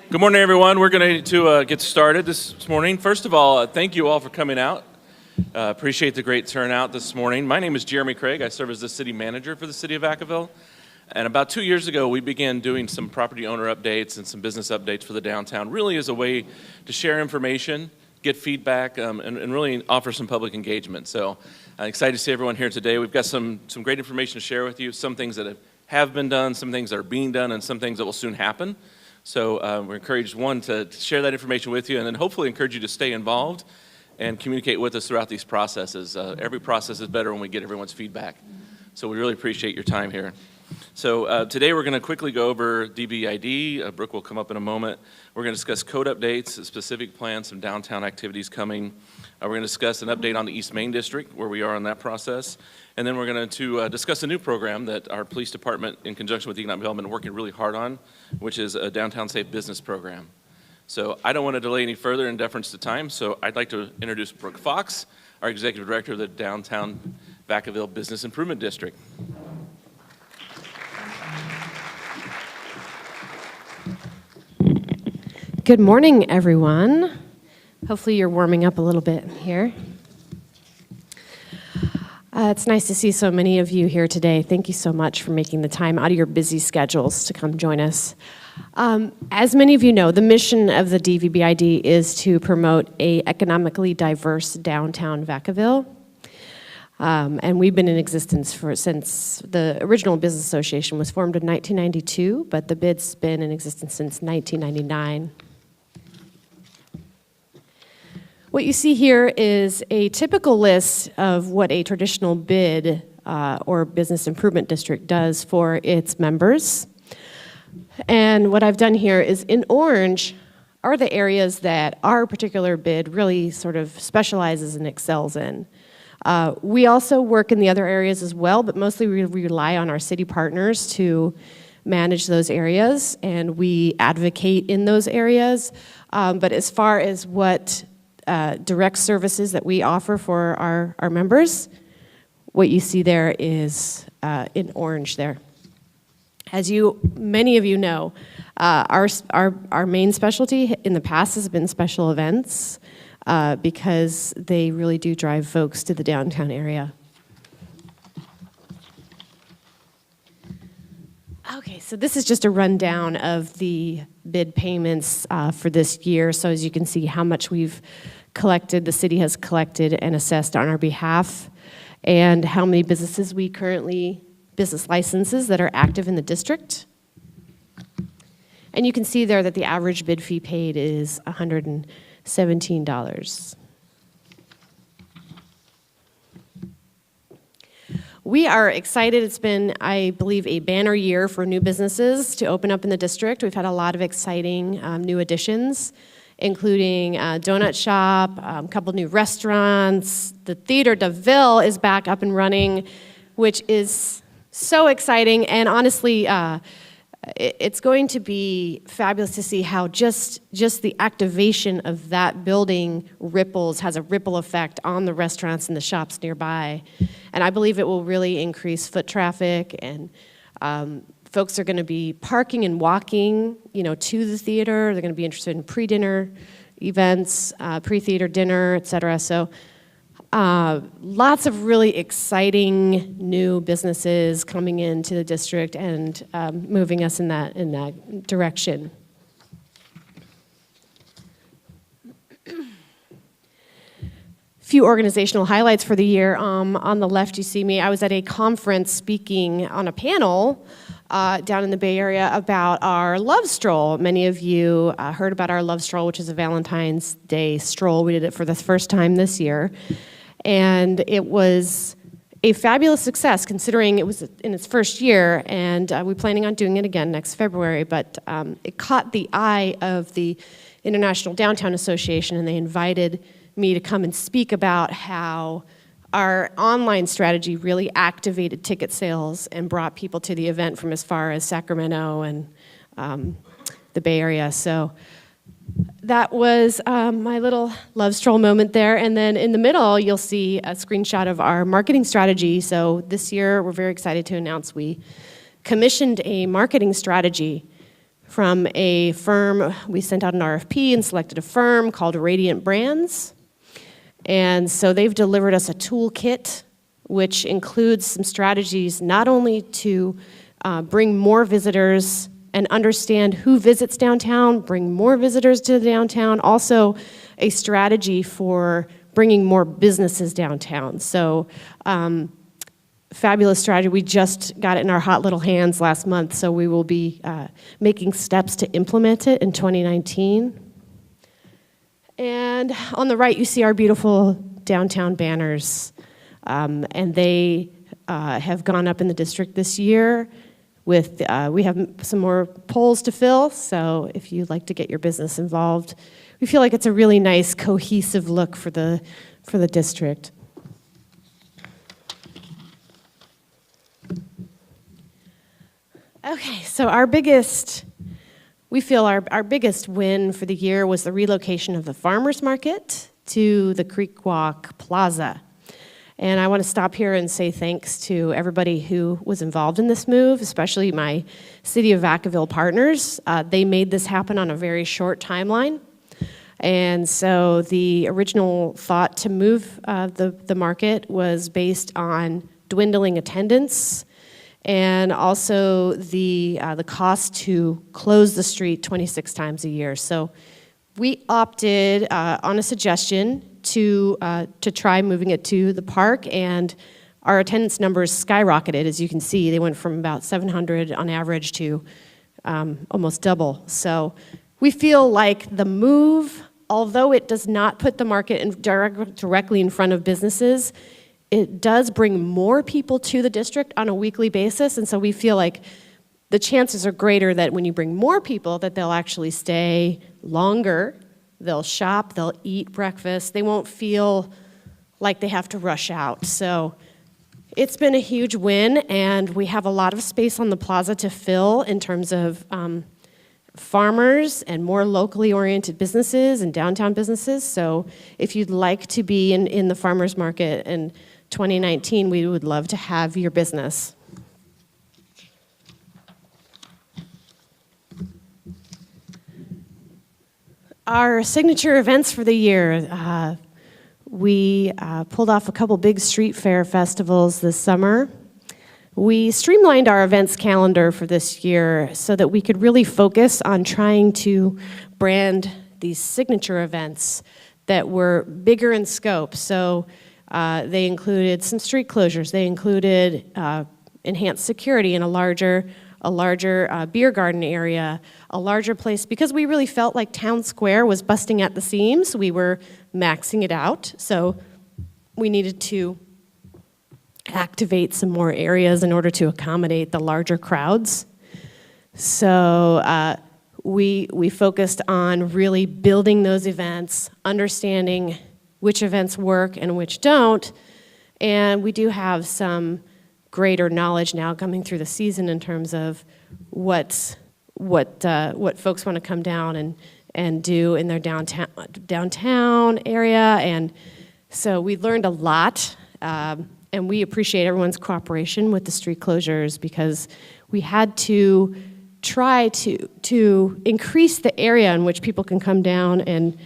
Good morning, everyone. We're going to get started this morning. First of all, thank you all for coming out. Appreciate the great turnout this morning. My name is Jeremy Craig. I serve as the city manager for the City of Vacaville. And about 2 years ago, we began doing some property owner updates and some business updates for the downtown, really as a way to share information, get feedback, and really offer some public engagement. So I'm excited to see everyone here today. We've got some great information to share with you, some things that have been done, some things that are being done, and some things that will soon happen. So we're encouraged, one, to share that information with you, and then hopefully encourage you to stay involved and communicate with us throughout these processes. Every process is better when we get everyone's feedback. So we really appreciate your time here. So today we're going to quickly go over DVID. Brooke will come up in a moment. We're going to discuss code updates, specific plans, some downtown activities coming. We're going to discuss an update on the East Main District, where we are in that process. And then we're going to discuss a new program that our police department, in conjunction with economic development, are working really hard on, which is a Downtown Safe Business Program. So I don't want to delay any further in deference to time, so I'd like to introduce Brooke Fox, our Executive Director of the Downtown Vacaville Business Improvement District. Good morning, everyone. Hopefully you're warming up a little bit here. It's nice to see so many of you here today. Thank you so much for making the time out of your busy schedules to come join us. As many of you know, the mission of the DVBID is to promote an economically diverse downtown Vacaville. And we've been in existence since the original business association was formed in 1992, but the BID's been in existence since 1999. What you see here is a typical list of what a traditional BID or business improvement district does for its members. And what I've done here is in orange are the areas that our particular BID really sort of specializes and excels in. We also work in the other areas as well, but mostly we rely on our city partners to manage those areas, and we advocate in those areas. But as far as what direct services that we offer for our members, what you see there is in orange there. As many of you know, our main specialty in the past has been special events because they really do drive folks to the downtown area. Okay, so this is just a rundown of the bid payments for this year. So as you can see how much we've collected, the city has collected and assessed on our behalf, and how many business licenses that are active in the district. And you can see there that the average bid fee paid is $117. We are excited. It's been, I believe, a banner year for new businesses to open up in the district. We've had a lot of exciting new additions, including a donut shop, a couple new restaurants. The Theater de Ville is back up and running, which is so exciting. And honestly, it's going to be fabulous to see how just the activation of that building has a ripple effect on the restaurants and the shops nearby. And I believe it will really increase foot traffic, and folks are going to be parking and walking, to the theater. They're going to be interested in pre-dinner events, pre-theater dinner, et cetera. So lots of really exciting new businesses coming into the district and moving us in that direction. Few organizational highlights for the year. On the left, you see me. I was at a conference speaking on a panel down in the Bay Area about our Love Stroll. Many of you heard about our Love Stroll, which is a Valentine's Day stroll. We did it for the first time this year. And it was a fabulous success considering it was in its first year, and we're planning on doing it again next February. But it caught the eye of the International Downtown Association, and they invited me to come and speak about how our online strategy really activated ticket sales and brought people to the event from as far as Sacramento and the Bay Area. So that was my little Love Stroll moment there. And then in the middle, you'll see a screenshot of our marketing strategy. So this year, we're very excited to announce we commissioned a marketing strategy from a firm. We sent out an RFP and selected a firm called Radiant Brands. And so they've delivered us a toolkit, which includes some strategies not only to bring more visitors and understand who visits downtown, bring more visitors to the downtown, also a strategy for bringing more businesses downtown. So fabulous strategy. We just got it in our hot little hands last month, so we will be making steps to implement it in 2019. And on the right, you see our beautiful downtown banners. And they have gone up in the district this year. We have some more polls to fill, so if you'd like to get your business involved, we feel like it's a really nice, cohesive look for the district. Okay, so we feel our biggest win for the year was the relocation of the farmers market to the Creek Walk Plaza. And I want to stop here and say thanks to everybody who was involved in this move, especially my City of Vacaville partners. They made this happen on a very short timeline. And so the original thought to move the market was based on dwindling attendance and also the cost to close the street 26 times a year. So we opted on a suggestion to try moving it to the park, and our attendance numbers skyrocketed. As you can see, they went from about 700 on average to almost double. So we feel like the move, although it does not put the market directly in front of businesses, it does bring more people to the district on a weekly basis, and so we feel like the chances are greater that when you bring more people, that they'll actually stay longer. They'll shop, they'll eat breakfast, they won't feel like they have to rush out. So it's been a huge win, and we have a lot of space on the plaza to fill in terms of farmers and more locally oriented businesses and downtown businesses. So if you'd like to be in the farmers market in 2019, we would love to have your business. Our signature events for the year, we pulled off a couple big street fair festivals this summer. We streamlined our events calendar for this year so that we could really focus on trying to brand these signature events that were bigger in scope. So they included some street closures. They included enhanced security in a larger beer garden area, a larger place, because we really felt like Town Square was busting at the seams. We were maxing it out, so we needed to activate some more areas in order to accommodate the larger crowds. So we focused on really building those events, understanding which events work and which don't, and we do have some greater knowledge now coming through the season in terms of what folks want to come down and do in their downtown area. And so we learned a lot, and we appreciate everyone's cooperation with the street closures because we had to try to increase the area in which people can come down and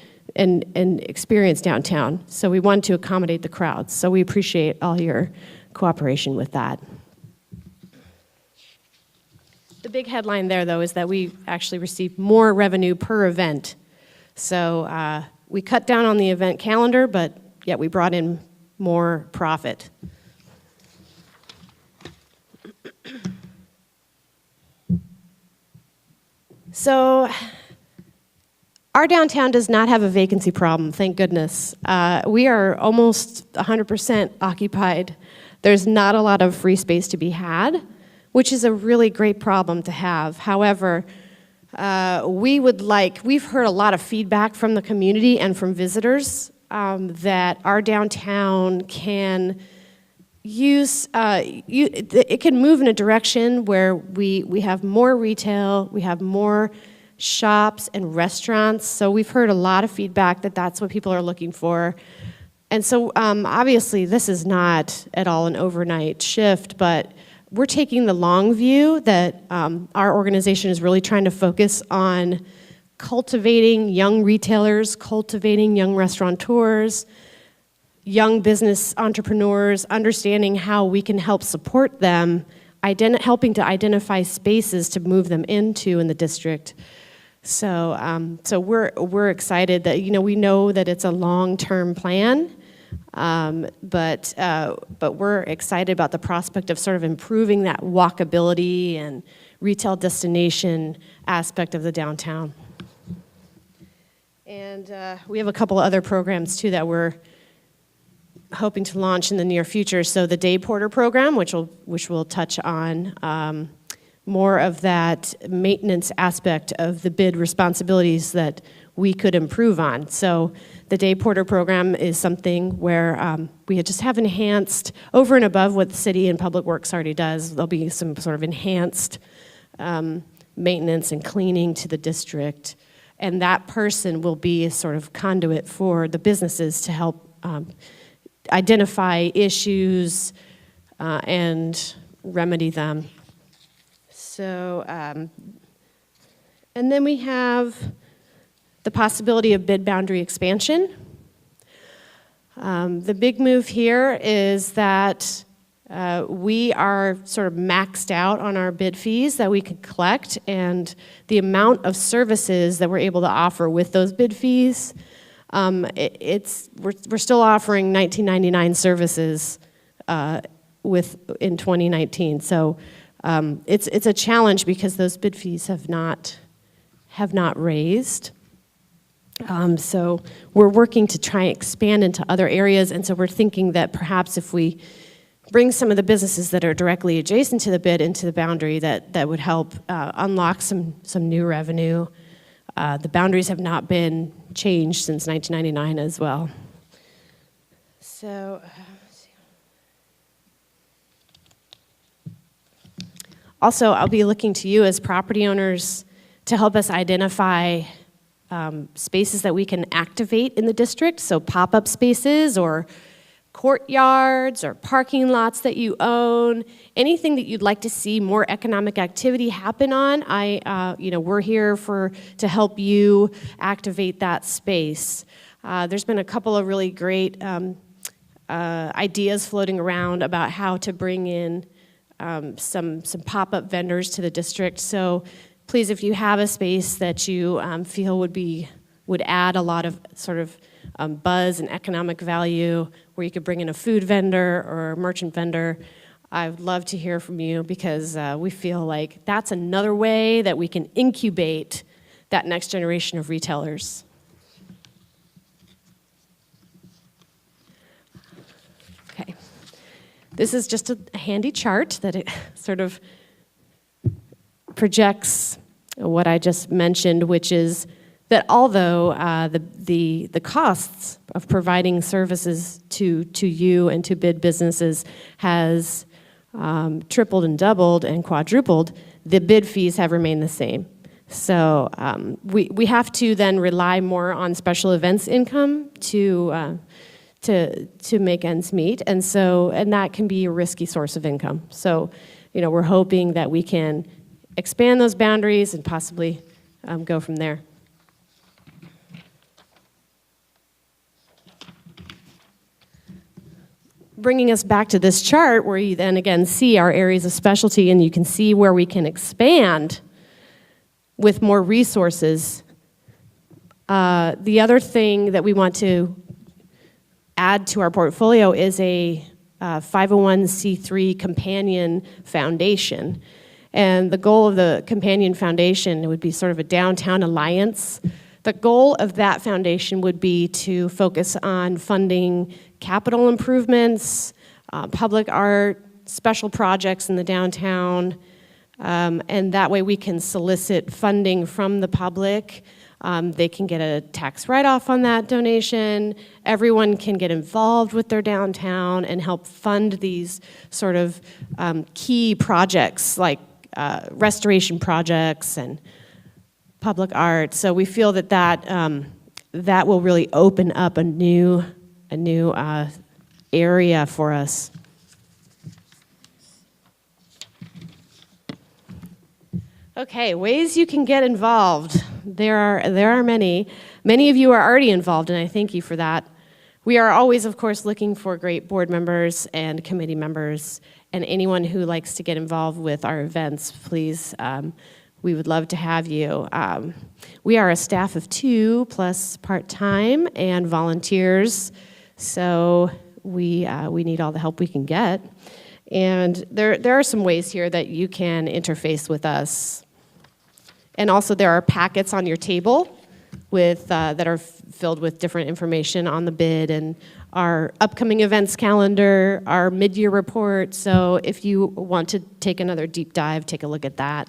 experience downtown. So we wanted to accommodate the crowds. So we appreciate all your cooperation with that. The big headline there, though, is that we actually received more revenue per event. So we cut down on the event calendar, but yet we brought in more profit. So our downtown does not have a vacancy problem, thank goodness. We are almost 100% occupied. There's not a lot of free space to be had, which is a really great problem to have. However, we've heard a lot of feedback from the community and from visitors that our downtown can it can move in a direction where we have more retail, we have more shops and restaurants. So we've heard a lot of feedback that that's what people are looking for. And so obviously this is not at all an overnight shift, but we're taking the long view that our organization is really trying to focus on cultivating young retailers, cultivating young restaurateurs, young business entrepreneurs, understanding how we can help support them, helping to identify spaces to move them into in the district. So we're excited that, we know that it's a long-term plan, but we're excited about the prospect of sort of improving that walkability and retail destination aspect of the downtown. And we have a couple of other programs too that we're hoping to launch in the near future. So the Day Porter program, which will touch on more of that maintenance aspect of the bid responsibilities that we could improve on. So the Day Porter program is something where we just have enhanced, over and above what the city and Public Works already does, there'll be some sort of enhanced maintenance and cleaning to the district. And that person will be a sort of conduit for the businesses to help identify issues and remedy them. So, and then we have the possibility of bid boundary expansion. The big move here is that we are sort of maxed out on our bid fees that we could collect, and the amount of services that we're able to offer with those bid fees, we're still offering $19.99 services in 2019. So it's a challenge because those bid fees have not raised. So we're working to try and expand into other areas, and so we're thinking that perhaps if we bring some of the businesses that are directly adjacent to the bid into the boundary, that would help unlock some new revenue. The boundaries have not been changed since 1999 as well. So, also, I'll be looking to you as property owners to help us identify spaces that we can activate in the district, so pop-up spaces or courtyards or parking lots that you own, anything that you'd like to see more economic activity happen on. We're here to help you activate that space. There's been a couple of really great ideas floating around about how to bring in some pop-up vendors to the district. So please, if you have a space that you feel would add a lot of sort of buzz and economic value, where you could bring in a food vendor or a merchant vendor, I would love to hear from you, because we feel like that's another way that we can incubate that next generation of retailers. Okay. This is just a handy chart that it sort of projects what I just mentioned, which is that although the costs of providing services to you and to bid businesses has tripled and doubled and quadrupled, the bid fees have remained the same. So we have to then rely more on special events income to make ends meet, and that can be a risky source of income. So, we're hoping that we can expand those boundaries and possibly go from there. Bringing us back to this chart, where you then again see our areas of specialty, and you can see where we can expand with more resources. The other thing that we want to add to our portfolio is a 501c3 companion foundation. And the goal of the companion foundation would be sort of a downtown alliance. The goal of that foundation would be to focus on funding capital improvements, public art, special projects in the downtown, and that way we can solicit funding from the public. They can get a tax write-off on that donation. Everyone can get involved with their downtown and help fund these sort of key projects like restoration projects and public art. So we feel that will really open up a new area for us. Okay, ways you can get involved. There are many. Many of you are already involved, and I thank you for that. We are always, of course, looking for great board members and committee members, and anyone who likes to get involved with our events, please, we would love to have you. We are a staff of 2 plus part-time and volunteers, so we need all the help we can get. And there are some ways here that you can interface with us. And also there are packets on your table with that are filled with different information on the bid and our upcoming events calendar, our mid-year report. So if you want to take another deep dive, take a look at that.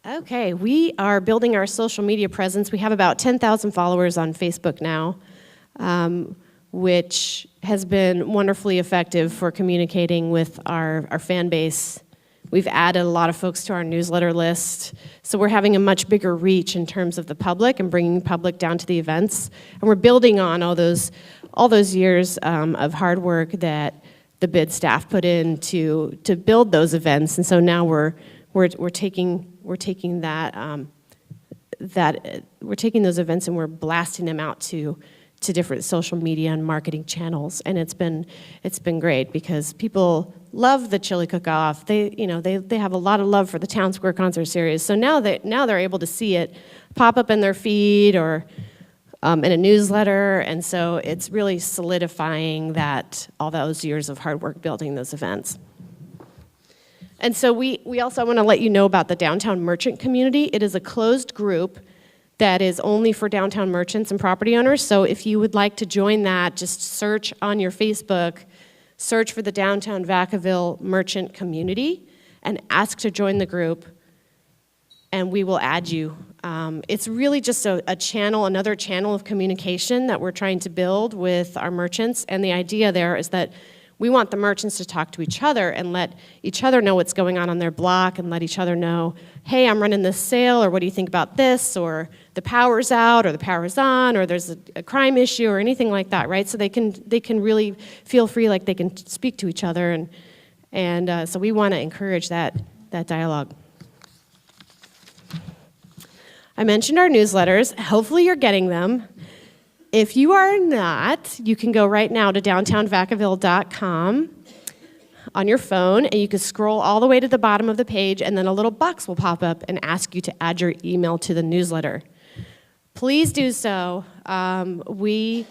Okay, we are building our social media presence. We have about 10,000 followers on Facebook now, which has been wonderfully effective for communicating with our fan base. We've added a lot of folks to our newsletter list, so we're having a much bigger reach in terms of the public and bringing public down to the events. And we're building on all those years of hard work that the bid staff put in to build those events. And so now we're taking those events and we're blasting them out to different social media and marketing channels, and it's been great because people love the chili cook-off. They have a lot of love for the Town Square Concert Series. So now they're able to see it pop up in their feed or in a newsletter, and so it's really solidifying that all those years of hard work building those events. And so we also want to let you know about the Downtown Merchant Community. It is a closed group that is only for downtown merchants and property owners. So if you would like to join that, just search on your Facebook, search for the Downtown Vacaville Merchant Community, and ask to join the group, and we will add you. It's really just a channel, another channel of communication that we're trying to build with our merchants, and the idea there is that we want the merchants to talk to each other and let each other know what's going on their block and let each other know, hey, I'm running this sale, or what do you think about this, or the power's out, or the power's on, or there's a crime issue, or anything like that, right? So they can really feel free, like they can speak to each other, and so we want to encourage that dialogue. I mentioned our newsletters. Hopefully you're getting them. If you are not, you can go right now to downtownvacaville.com on your phone, and you can scroll all the way to the bottom of the page, and then a little box will pop up and ask you to add your email to the newsletter. Please do so. The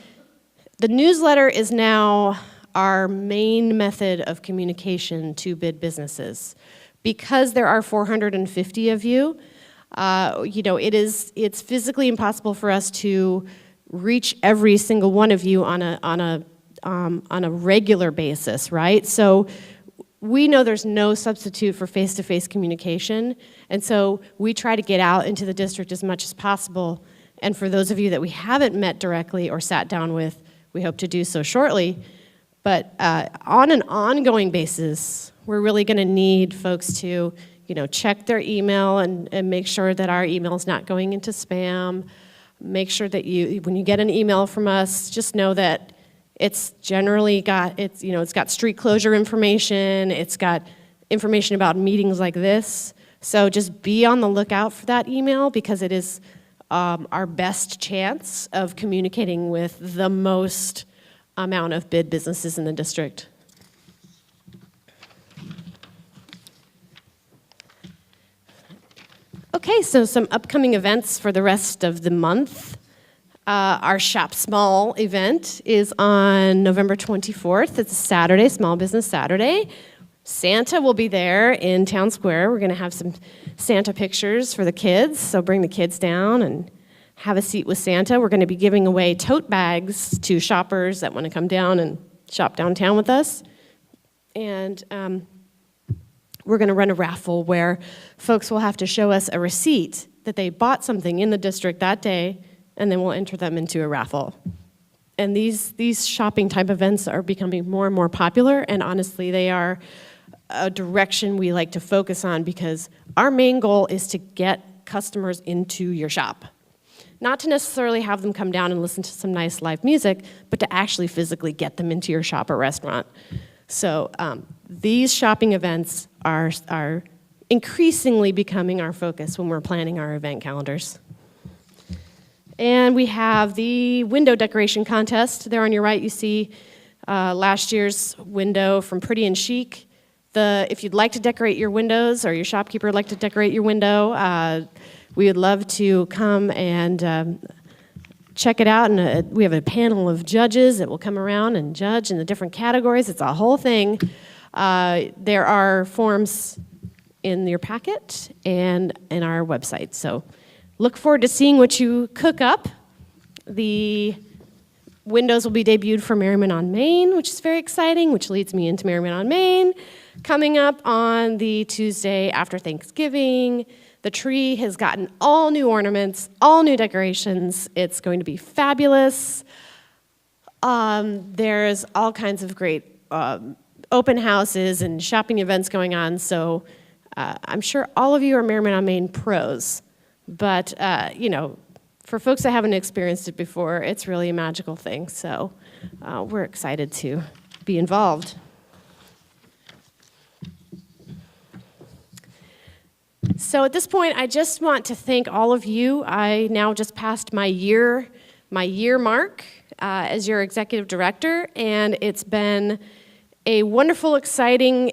newsletter is now our main method of communication to bid businesses. Because there are 450 of you, it's physically impossible for us to reach every single one of you on a regular basis, right? So we know there's no substitute for face-to-face communication, and so we try to get out into the district as much as possible. And for those of you that we haven't met directly or sat down with, we hope to do so shortly. But on an ongoing basis, we're really going to need folks to, check their email and make sure that our email is not going into spam. Make sure that when you get an email from us, just know that it's generally it's got street closure information, it's got information about meetings like this. So just be on the lookout for that email, because it is our best chance of communicating with the most amount of bid businesses in the district. Okay, so some upcoming events for the rest of the month. Our Shop Small event is on November 24th. It's a Saturday, Small Business Saturday. Santa will be there in Town Square. We're going to have some Santa pictures for the kids, so bring the kids down and have a seat with Santa. We're going to be giving away tote bags to shoppers that want to come down and shop downtown with us. And we're going to run a raffle where folks will have to show us a receipt that they bought something in the district that day, and then we'll enter them into a raffle. And these shopping type events are becoming more and more popular, and honestly, they are a direction we like to focus on, because our main goal is to get customers into your shop. Not to necessarily have them come down and listen to some nice live music, but to actually physically get them into your shop or restaurant. So these shopping events are increasingly becoming our focus when we're planning our event calendars. And we have the window decoration contest. There on your right, you see last year's window from Pretty and Chic. If you'd like to decorate your windows, or your shopkeeper would like to decorate your window, we would love to come and check it out. And we have a panel of judges that will come around and judge in the different categories. It's a whole thing. There are forms in your packet and in our website. So look forward to seeing what you cook up. The windows will be debuted for Merriman on Main, which is very exciting, which leads me into Merriman on Main. Coming up on the Tuesday after Thanksgiving, the tree has gotten all new ornaments, all new decorations. It's going to be fabulous. There's all kinds of great open houses and shopping events going on, so I'm sure all of you are Merriman on Main pros. But, for folks that haven't experienced it before, it's really a magical thing. So we're excited to be involved. So at this point, I just want to thank all of you. I now just passed my year mark as your executive director, and it's been a wonderful, exciting,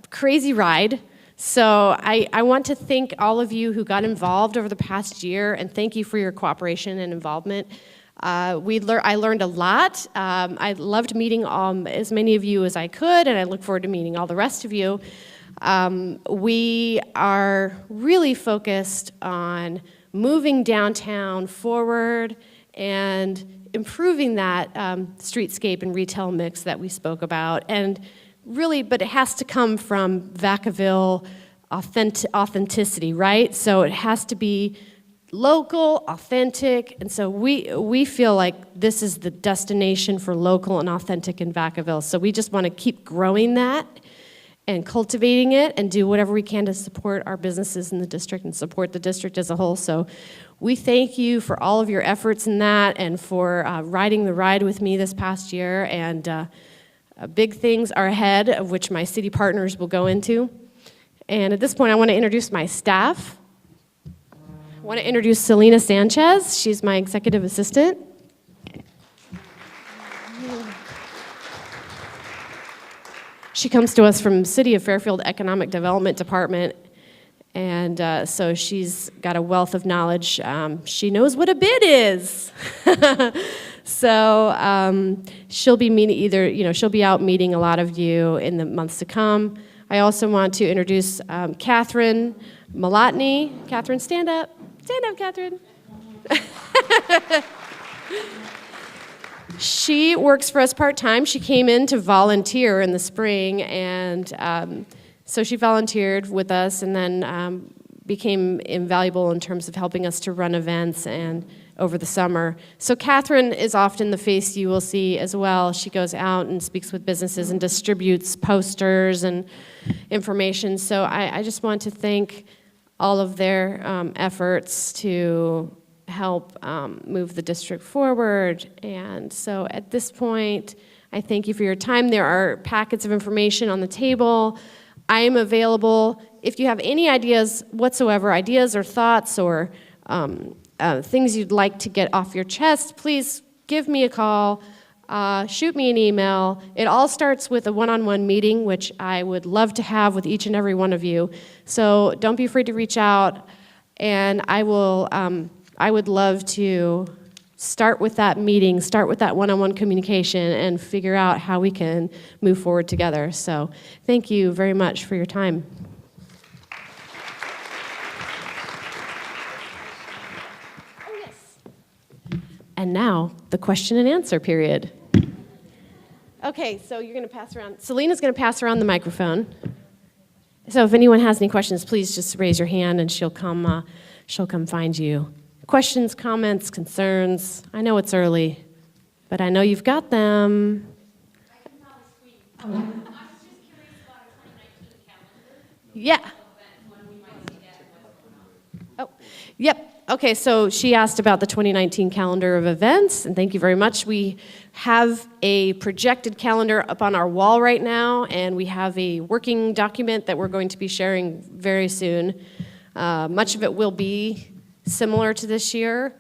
crazy ride. So I want to thank all of you who got involved over the past year, and thank you for your cooperation and involvement. I learned a lot. I loved meeting as many of you as I could, and I look forward to meeting all the rest of you. We are really focused on moving downtown forward and improving that streetscape and retail mix that we spoke about. And really, but it has to come from Vacaville authenticity, right? So it has to be local, authentic, and so we feel like this is the destination for local and authentic in Vacaville. So we just want to keep growing that and cultivating it and do whatever we can to support our businesses in the district and support the district as a whole. So we thank you for all of your efforts in that and for riding the ride with me this past year. And big things are ahead, of which my city partners will go into. And at this point, I want to introduce my staff. I want to introduce Selena Sanchez. She's my executive assistant. She comes to us from City of Fairfield Economic Development Department, and so she's got a wealth of knowledge. She knows what a bid is. So she'll be she'll be out meeting a lot of you in the months to come. I also want to introduce Catherine Malotny. Catherine, stand up. Stand up, Catherine. She works for us part-time. She came in to volunteer in the spring, and so she volunteered with us and then became invaluable in terms of helping us to run events and over the summer. So Catherine is often the face you will see as well. She goes out and speaks with businesses and distributes posters and information. So I just want to thank all of their efforts to help move the district forward. And so at this point, I thank you for your time. There are packets of information on the table. I am available. If you have any ideas whatsoever, ideas or thoughts or things you'd like to get off your chest, please give me a call, shoot me an email. It all starts with a one-on-one meeting, which I would love to have with each and every one of you. So don't be afraid to reach out, and I would love to start with that meeting, start with that one-on-one communication, and figure out how we can move forward together. So thank you very much for your time. Oh, yes. And now, the question and answer period. Okay, so you're going to pass around. Selena's going to pass around the microphone. So if anyone has any questions, please just raise your hand, and she'll come find you. Questions, comments, concerns. I know it's early, but I know you've got them. I can probably screen. I was just curious about our 2019 calendar. Yeah. When we might see that and what's going on. Oh, yep. Okay, so she asked about the 2019 calendar of events, and thank you very much. We have a projected calendar up on our wall right now, and we have a working document that we're going to be sharing very soon. Much of it will be similar to this year.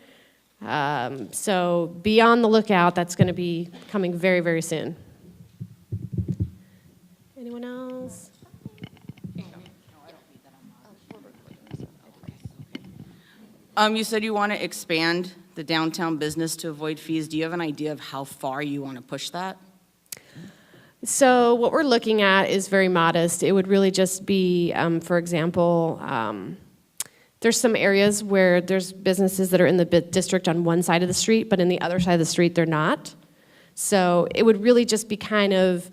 So be on the lookout. That's going to be coming very, very soon. Anyone else? You said you want to expand the downtown business to avoid fees. Do you have an idea of how far you want to push that? So what we're looking at is very modest. It would really just be, for example, there's some areas where there's businesses that are in the district on one side of the street, but in the other side of the street they're not. So it would really just be kind of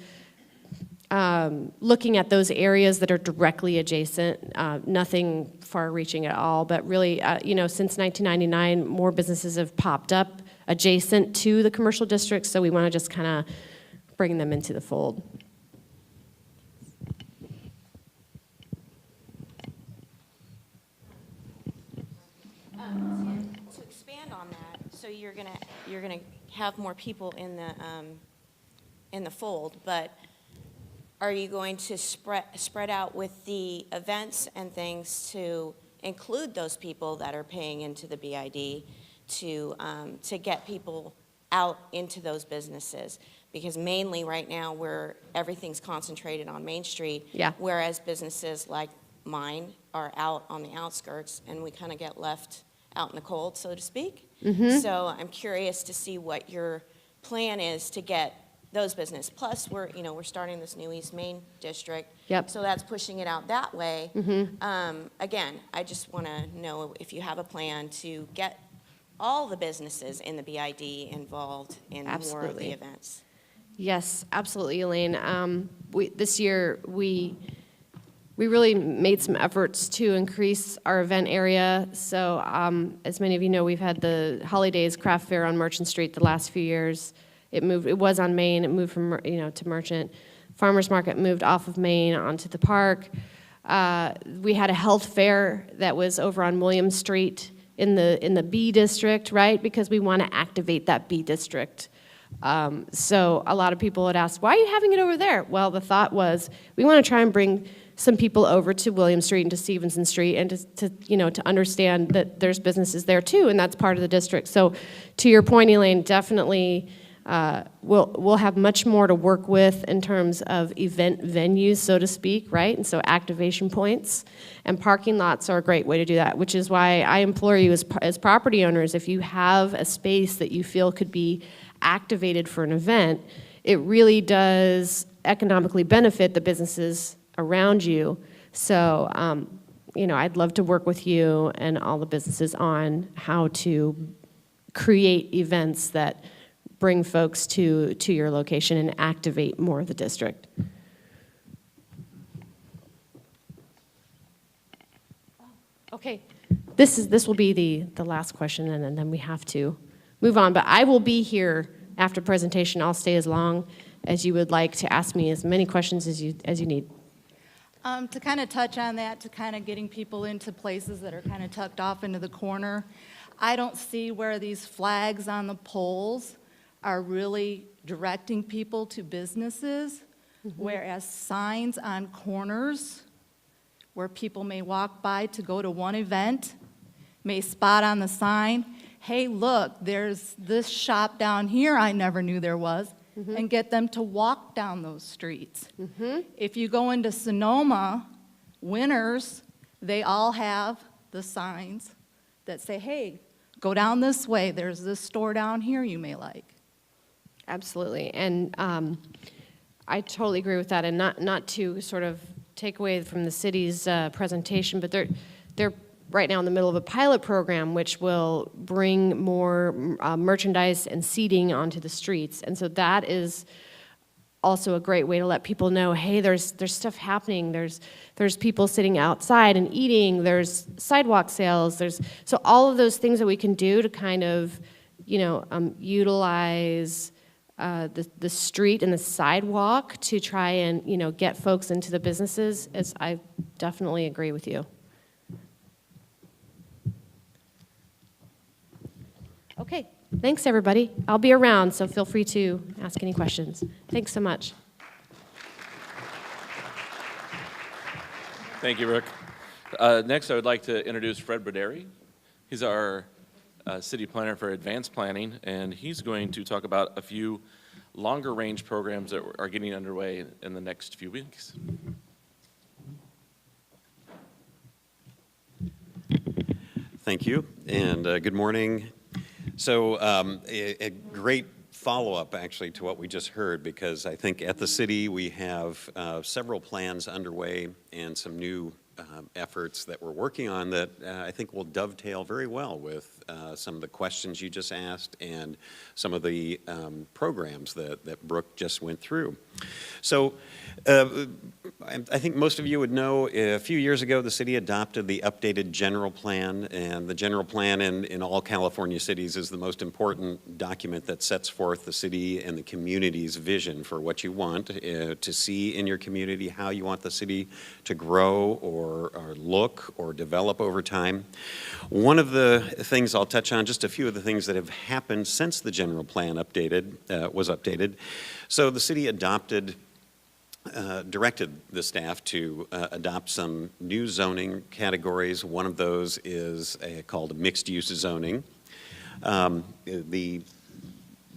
looking at those areas that are directly adjacent, nothing far-reaching at all, but really, since 1999, more businesses have popped up adjacent to the commercial district, so we want to just kind of bring them into the fold. To expand on that, so you're gonna have more people in the fold, but are you going to spread out with the events and things to include those people that are paying into the BID to get people out into those businesses? Because mainly right now everything's concentrated on Main Street, Yeah. whereas businesses like mine are out on the outskirts, and we kind of get left out in the cold, so to speak. Mm-hmm. So I'm curious to see what your plan is to get those business. Plus, we're starting this new East Main district. Yep. So that's pushing it out that way. Mm-hmm. Again, I just want to know if you have a plan to get all the businesses in the BID involved in more of Absolutely. the events. Yes, absolutely, Elaine. This year, we really made some efforts to increase our event area. So as many of you know, we've had the Holidays Craft Fair on Merchant Street the last few years. It was on Main, it moved from, to Merchant. Farmers Market moved off of Main onto the park. We had a health fair that was over on William Street in the B district, right? Because we want to activate that B district. So a lot of people had asked, why are you having it over there? Well, the thought was, we want to try and bring some people over to William Street and to Stevenson Street and to understand that there's businesses there too, and that's part of the district. So to your point, Elaine, definitely we'll have much more to work with in terms of event venues, so to speak, right? And so activation points and parking lots are a great way to do that, which is why I implore you as property owners, if you have a space that you feel could be activated for an event, it really does economically benefit the businesses around you. So, I'd love to work with you and all the businesses on how to create events that bring folks to your location and activate more of the district. Okay, this will be the last question, and then we have to move on. But I will be here after presentation. I'll stay as long as you would like to ask me as many questions as you need. To kind of touch on that, to kind of getting people into places that are kind of tucked off into the corner, I don't see where these flags on the poles are really directing people to businesses, whereas signs on corners where people may walk by to go to one event may spot on the sign, hey, look, there's this shop down here I never knew there was, and get them to walk down those streets. If you go into Sonoma, Winners, they all have the signs that say, hey, go down this way, there's this store down here you may like. Absolutely, and I totally agree with that, and not to sort of take away from the city's presentation, but they're right now in the middle of a pilot program which will bring more merchandise and seating onto the streets, and so that is also a great way to let people know, hey, there's stuff happening, there's people sitting outside and eating, there's sidewalk sales, so all of those things that we can do to kind of utilize the street and the sidewalk to try and get folks into the businesses, as I definitely agree with you. Okay, Thanks, everybody. I'll be around, so feel free to ask any questions. Thanks so much. Thank you, Rick. Next, I would like to introduce Fred Broderi. He's our city planner for advanced planning, and he's going to talk about a few longer range programs that are getting underway in the next few weeks. Thank you, and good morning. So a great follow-up, actually, to what we just heard, because I think at the city we have several plans underway and some new efforts that we're working on that I think will dovetail very well with some of the questions you just asked and some of the programs that Brooke just went through. So I think most of you would know a few years ago the city adopted the updated general plan, and the general plan in all California cities is the most important document that sets forth the city and the community's vision for what you want to see in your community, how you want the city to grow or look or develop over time. One of the things I'll touch on, just a few of the things that have happened since the general plan was updated. So the city directed the staff to adopt some new zoning categories. One of those is called mixed-use zoning. The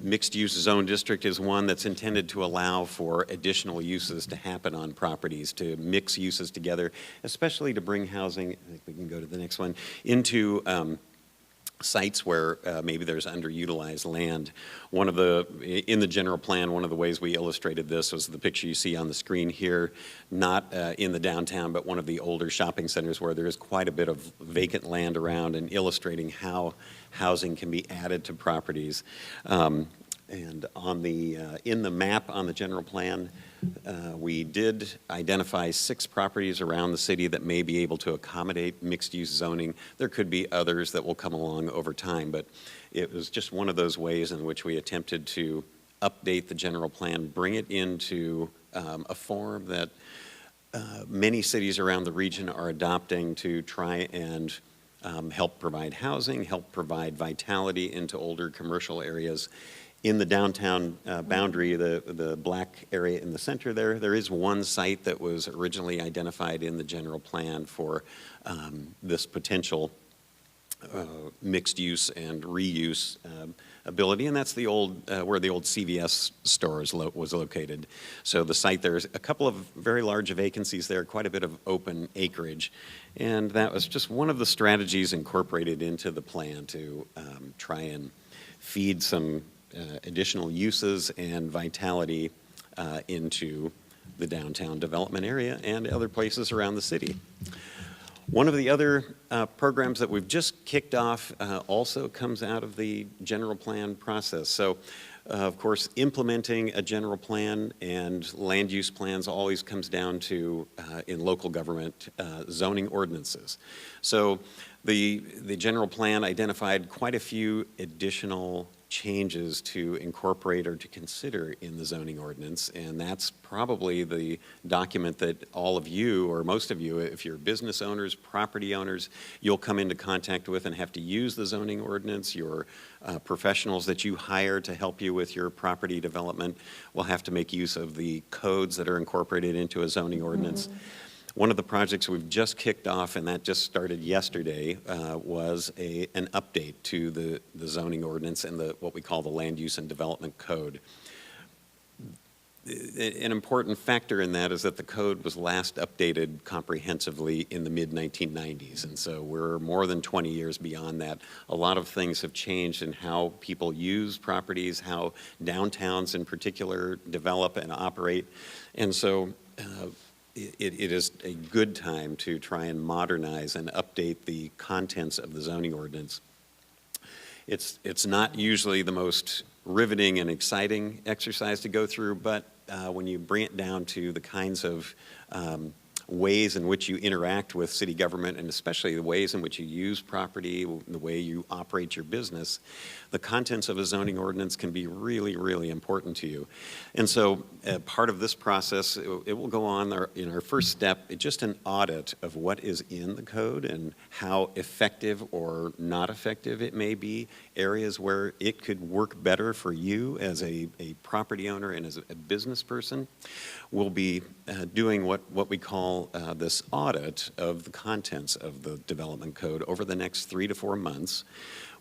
mixed-use zone district is one that's intended to allow for additional uses to happen on properties, to mix uses together, especially to bring housing, I think we can go to the next one, into sites where maybe there's underutilized land. In the general plan, one of the ways we illustrated this was the picture you see on the screen here, not in the downtown, but one of the older shopping centers where there is quite a bit of vacant land around, and illustrating how housing can be added to properties. And in the map on the general plan, we did identify 6 properties around the city that may be able to accommodate mixed-use zoning. There could be others that will come along over time, but it was just one of those ways in which we attempted to update the general plan, bring it into a form that many cities around the region are adopting to try and help provide housing, help provide vitality into older commercial areas. In the downtown boundary, the black area in the center there is one site that was originally identified in the general plan for this potential mixed use and reuse ability, and that's the old where the old CVS store was located. So the site, there's a couple of very large vacancies there, quite a bit of open acreage, and that was just one of the strategies incorporated into the plan to try and feed some additional uses and vitality into the downtown development area and other places around the city. One of the other programs that we've just kicked off also comes out of the general plan process. So, of course, implementing a general plan and land use plans always comes down to, in local government, zoning ordinances. So the general plan identified quite a few additional changes to incorporate or to consider in the zoning ordinance, and that's probably the document that all of you, or most of you, if you're business owners, property owners, you'll come into contact with and have to use the zoning ordinance. Your professionals that you hire to help you with your property development will have to make use of the codes that are incorporated into a zoning ordinance. One of the projects we've just kicked off, and that just started yesterday, was an update to the zoning ordinance and what we call the Land Use and Development Code. An important factor in that is that the code was last updated comprehensively in the mid-1990s, and so we're more than 20 years beyond that. A lot of things have changed in how people use properties, how downtowns in particular develop and operate, and so it is a good time to try and modernize and update the contents of the zoning ordinance. It's not usually the most riveting and exciting exercise to go through, but when you bring it down to the kinds of ways in which you interact with city government, and especially the ways in which you use property, the way you operate your business, the contents of a zoning ordinance can be really, really important to you. And so part of this process, it will go on in our first step, just an audit of what is in the code and how effective or not effective it may be, areas where it could work better for you as a property owner and as a business person. We'll be doing what we call this audit of the contents of the development code over the next 3 to 4 months.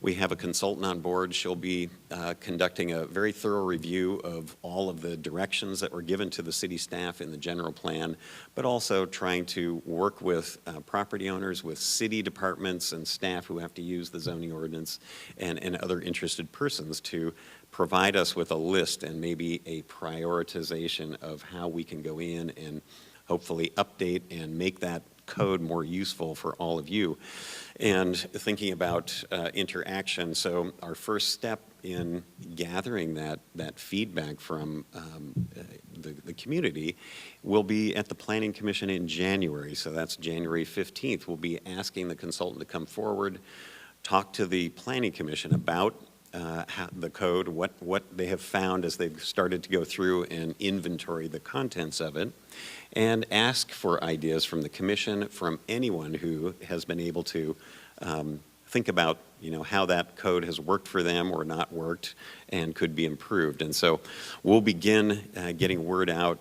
We have a consultant on board. She'll be conducting a very thorough review of all of the directions that were given to the city staff in the general plan, but also trying to work with property owners, with city departments and staff who have to use the zoning ordinance, and other interested persons to provide us with a list and maybe a prioritization of how we can go in and hopefully update and make that code more useful for all of you. And thinking about interaction, so our first step in gathering that feedback from the community will be at the Planning Commission in January. So that's January 15th. We'll be asking the consultant to come forward, talk to the Planning Commission about the code, what they have found as they've started to go through and inventory the contents of it, and ask for ideas from the commission, from anyone who has been able to think about, how that code has worked for them or not worked and could be improved. And so we'll begin getting word out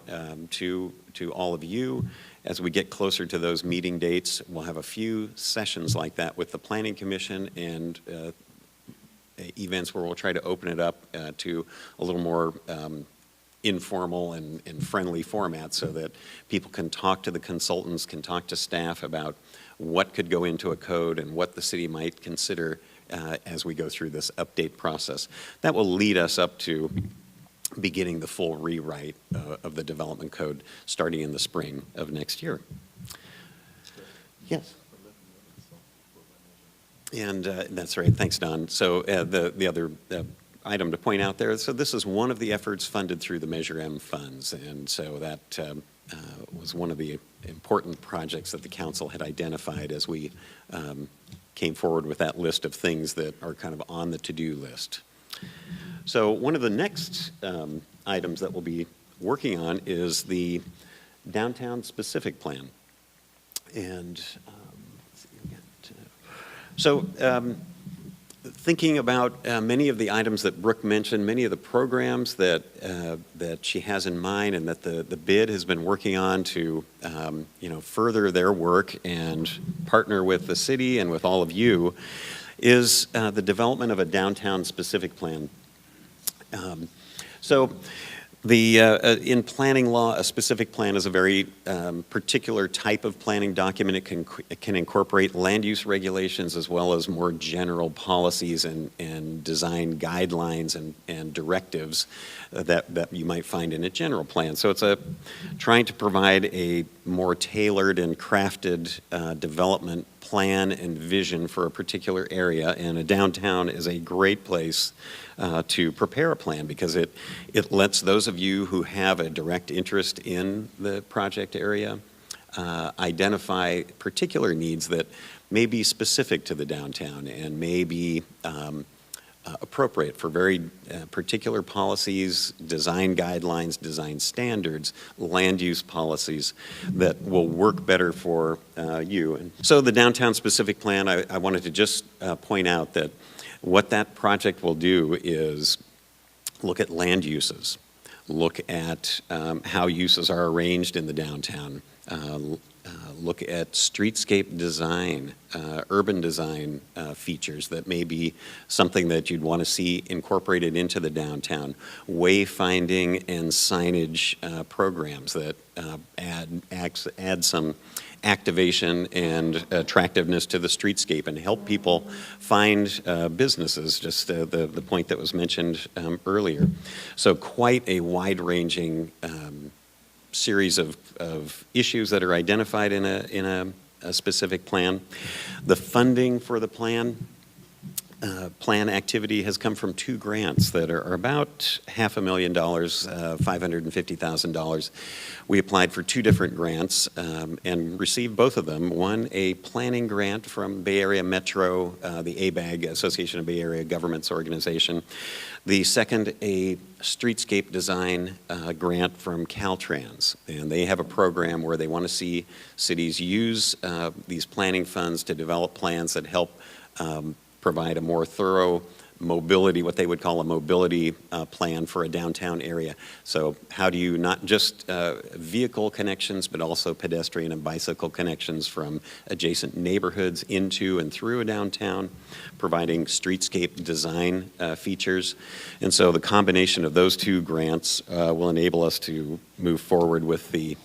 to all of you as we get closer to those meeting dates. We'll have a few sessions like that with the Planning Commission and events where we'll try to open it up to a little more informal and friendly format so that people can talk to the consultants, can talk to staff about what could go into a code and what the city might consider as we go through this update process. That will lead us up to beginning the full rewrite of the development code starting in the spring of next year. Yes. And that's right. Thanks, Don. So the other item to point out there, so this is one of the efforts funded through the Measure M funds. And so that was one of the important projects that the council had identified as we came forward with that list of things that are kind of on the to-do list. So one of the next items that we'll be working on is the downtown specific plan. And thinking about many of the items that Brooke mentioned, many of the programs that she has in mind and that the bid has been working on to further their work and partner with the city and with all of you, is the development of a downtown specific plan. In planning law, a specific plan is a very particular type of planning document. It can incorporate land use regulations as well as more general policies and design guidelines and directives that you might find in a general plan. So it's trying to provide a more tailored and crafted development plan and vision for a particular area, and a downtown is a great place to prepare a plan because it lets those of you who have a direct interest in the project area identify particular needs that may be specific to the downtown and may be appropriate for very particular policies, design guidelines, design standards, land use policies that will work better for you. And so the downtown specific plan, I wanted to just point out that what that project will do is look at land uses, look at how uses are arranged in the downtown, look at streetscape design, urban design features that may be something that you'd want to see incorporated into the downtown, wayfinding and signage programs that add some activation and attractiveness to the streetscape and help people find businesses, just the point that was mentioned earlier. So quite a wide-ranging series of issues that are identified in a specific plan. The funding for the plan plan activity has come from 2 grants that are about $500,000, $550,000. We applied for 2 different grants and received both of them. One, a planning grant from Bay Area Metro, the ABAG, Association of Bay Area Governments Organization. The second, a streetscape design grant from Caltrans. And they have a program where they want to see cities use these planning funds to develop plans that help provide a more thorough mobility, what they would call a mobility plan for a downtown area. So how do you not just vehicle connections, but also pedestrian and bicycle connections from adjacent neighborhoods into and through a downtown, providing streetscape design features. And so the combination of those 2 grants will enable us to move forward with the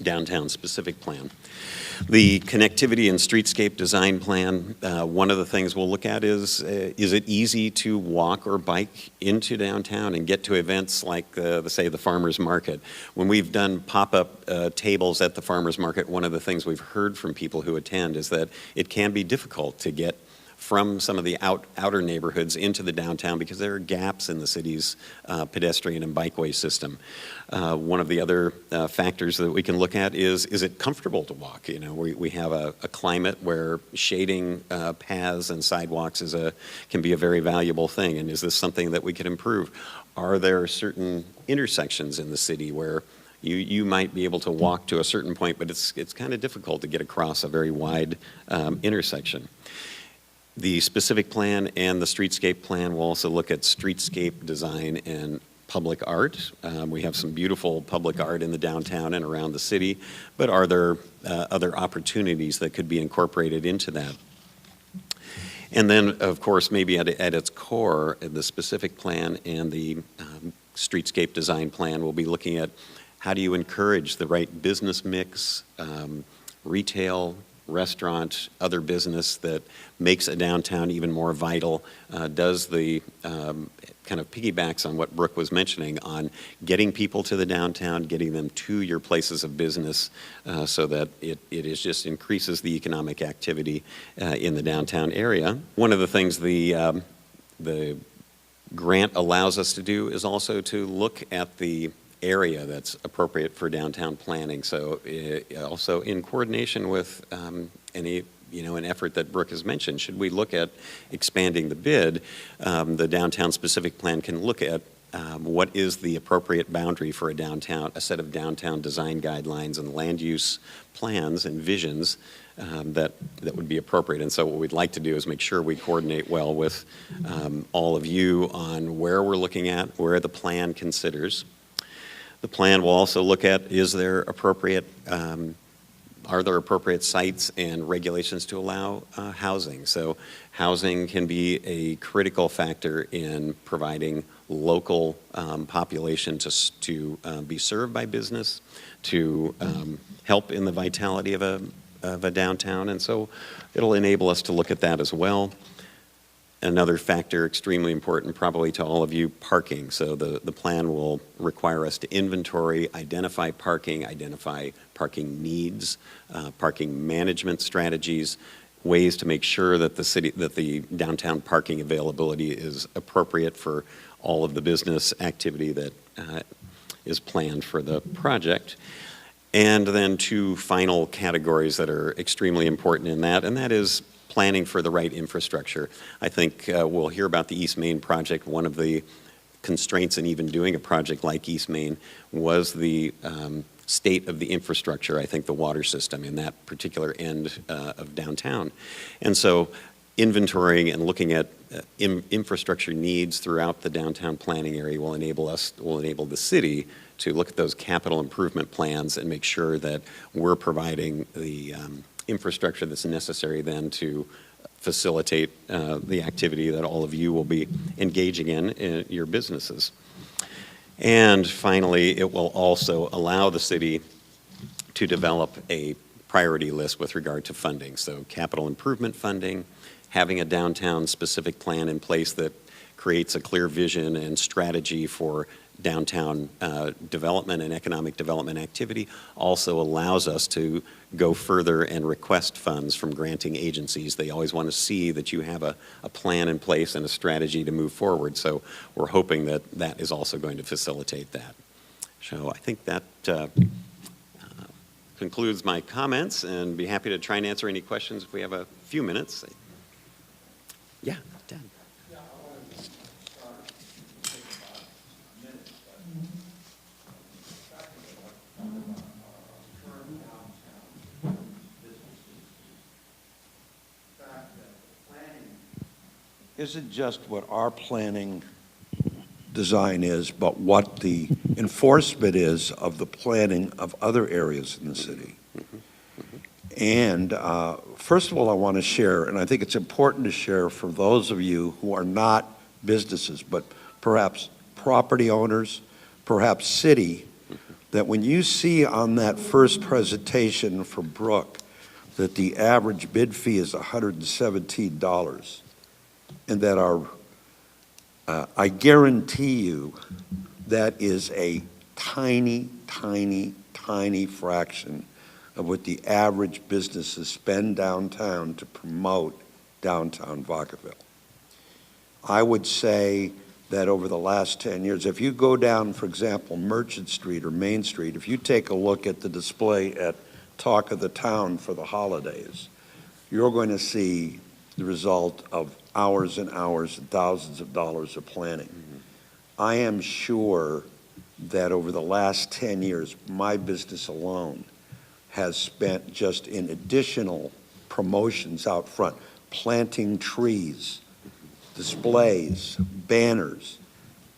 downtown specific plan. The connectivity and streetscape design plan, one of the things we'll look at is it easy to walk or bike into downtown and get to events like, say, the farmer's market? When we've done pop-up tables at the farmer's market, one of the things we've heard from people who attend is that it can be difficult to get from some of the outer neighborhoods into the downtown because there are gaps in the city's pedestrian and bikeway system. One of the other factors that we can look at is it comfortable to walk? You know, we have a climate where shading paths and sidewalks can be a very valuable thing, and is this something that we can improve? Are there certain intersections in the city where you might be able to walk to a certain point, but it's kind of difficult to get across a very wide intersection? The specific plan and the streetscape plan will also look at streetscape design and public art. We have some beautiful public art in the downtown and around the city, but are there other opportunities that could be incorporated into that? And then, of course, maybe at its core, the specific plan and the streetscape design plan will be looking at how do you encourage the right business mix, retail, restaurant, other business that makes a downtown even more vital, does the kind of piggybacks on what Brooke was mentioning on getting people to the downtown, getting them to your places of business so that it is just increases the economic activity in the downtown area. One of the things the grant allows us to do is also to look at the area that's appropriate for downtown planning. So also in coordination with an effort that Brooke has mentioned, should we look at expanding the bid, the downtown specific plan can look at what is the appropriate boundary for a set of downtown design guidelines and land use plans and visions that would be appropriate. And so what we'd like to do is make sure we coordinate well with all of you on where we're looking at, where the plan considers. The plan will also look at, are there appropriate sites and regulations to allow housing? So housing can be a critical factor in providing local population to be served by business, to help in the vitality of a downtown, and so it'll enable us to look at that as well. Another factor extremely important probably to all of you, parking. So the plan will require us to inventory, identify parking needs, parking management strategies, ways to make sure that the downtown parking availability is appropriate for all of the business activity that is planned for the project. And then 2 final categories that are extremely important in that, and that is planning for the right infrastructure. I think we'll hear about the East Main project. One of the constraints in even doing a project like East Main was the state of the infrastructure, I think the water system in that particular end of downtown. And so inventorying and looking at infrastructure needs throughout the downtown planning area will enable the city to look at those capital improvement plans and make sure that we're providing the infrastructure that's necessary then to facilitate the activity that all of you will be engaging in your businesses. And finally, it will also allow the city to develop a priority list with regard to funding. So capital improvement funding, having a downtown specific plan in place that creates a clear vision and strategy for downtown development and economic development activity also allows us to go further and request funds from granting agencies. They always want to see that you have a plan in place and a strategy to move forward. So we're hoping that that is also going to facilitate that. So I think that concludes my comments, and be happy to try and answer any questions if we have a few minutes. Yeah, Dan. Isn't just what our planning design is, but what the enforcement is of the planning of other areas in the city. And first of all, I want to share, and I think it's important to share for those of you who are not businesses, but perhaps property owners, perhaps city, that when you see on that first presentation for Brooke that the average bid fee is $117, and that I guarantee you that is a tiny, tiny, tiny fraction of what the average businesses spend downtown to promote downtown Vacaville. I would say that over the last 10 years, if you go down, for example, Merchant Street or Main Street, if you take a look at the display at Talk of the Town for the holidays, you're going to see the result of hours and hours and thousands of dollars of planning. I am sure that over the last 10 years, my business alone has spent just in additional promotions out front, planting trees, displays, banners,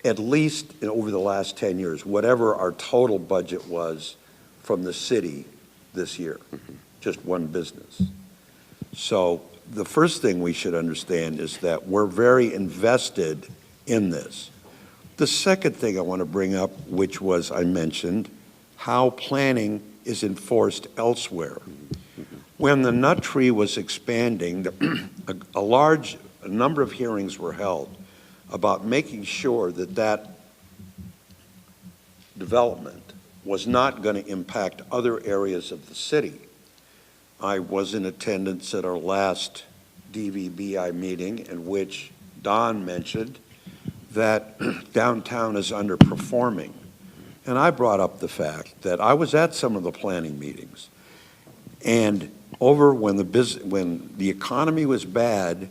at least over the last 10 years, whatever our total budget was from the city this year, just one business. So the first thing we should understand is that we're very invested in this. The second thing I want to bring up, which was I mentioned, how planning is enforced elsewhere. When the nut tree was expanding, a large number of hearings were held about making sure that that development was not going to impact other areas of the city. I was in attendance at our last DVBI meeting in which Don mentioned that downtown is underperforming. And I brought up the fact that I was at some of the planning meetings, and over when the economy was bad,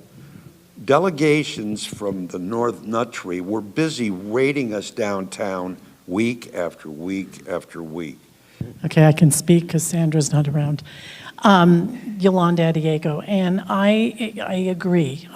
delegations from the North Nut Tree were busy raiding us downtown week after week after week. Okay, I can speak because Sandra's not around. Yolanda Diego, and I agree.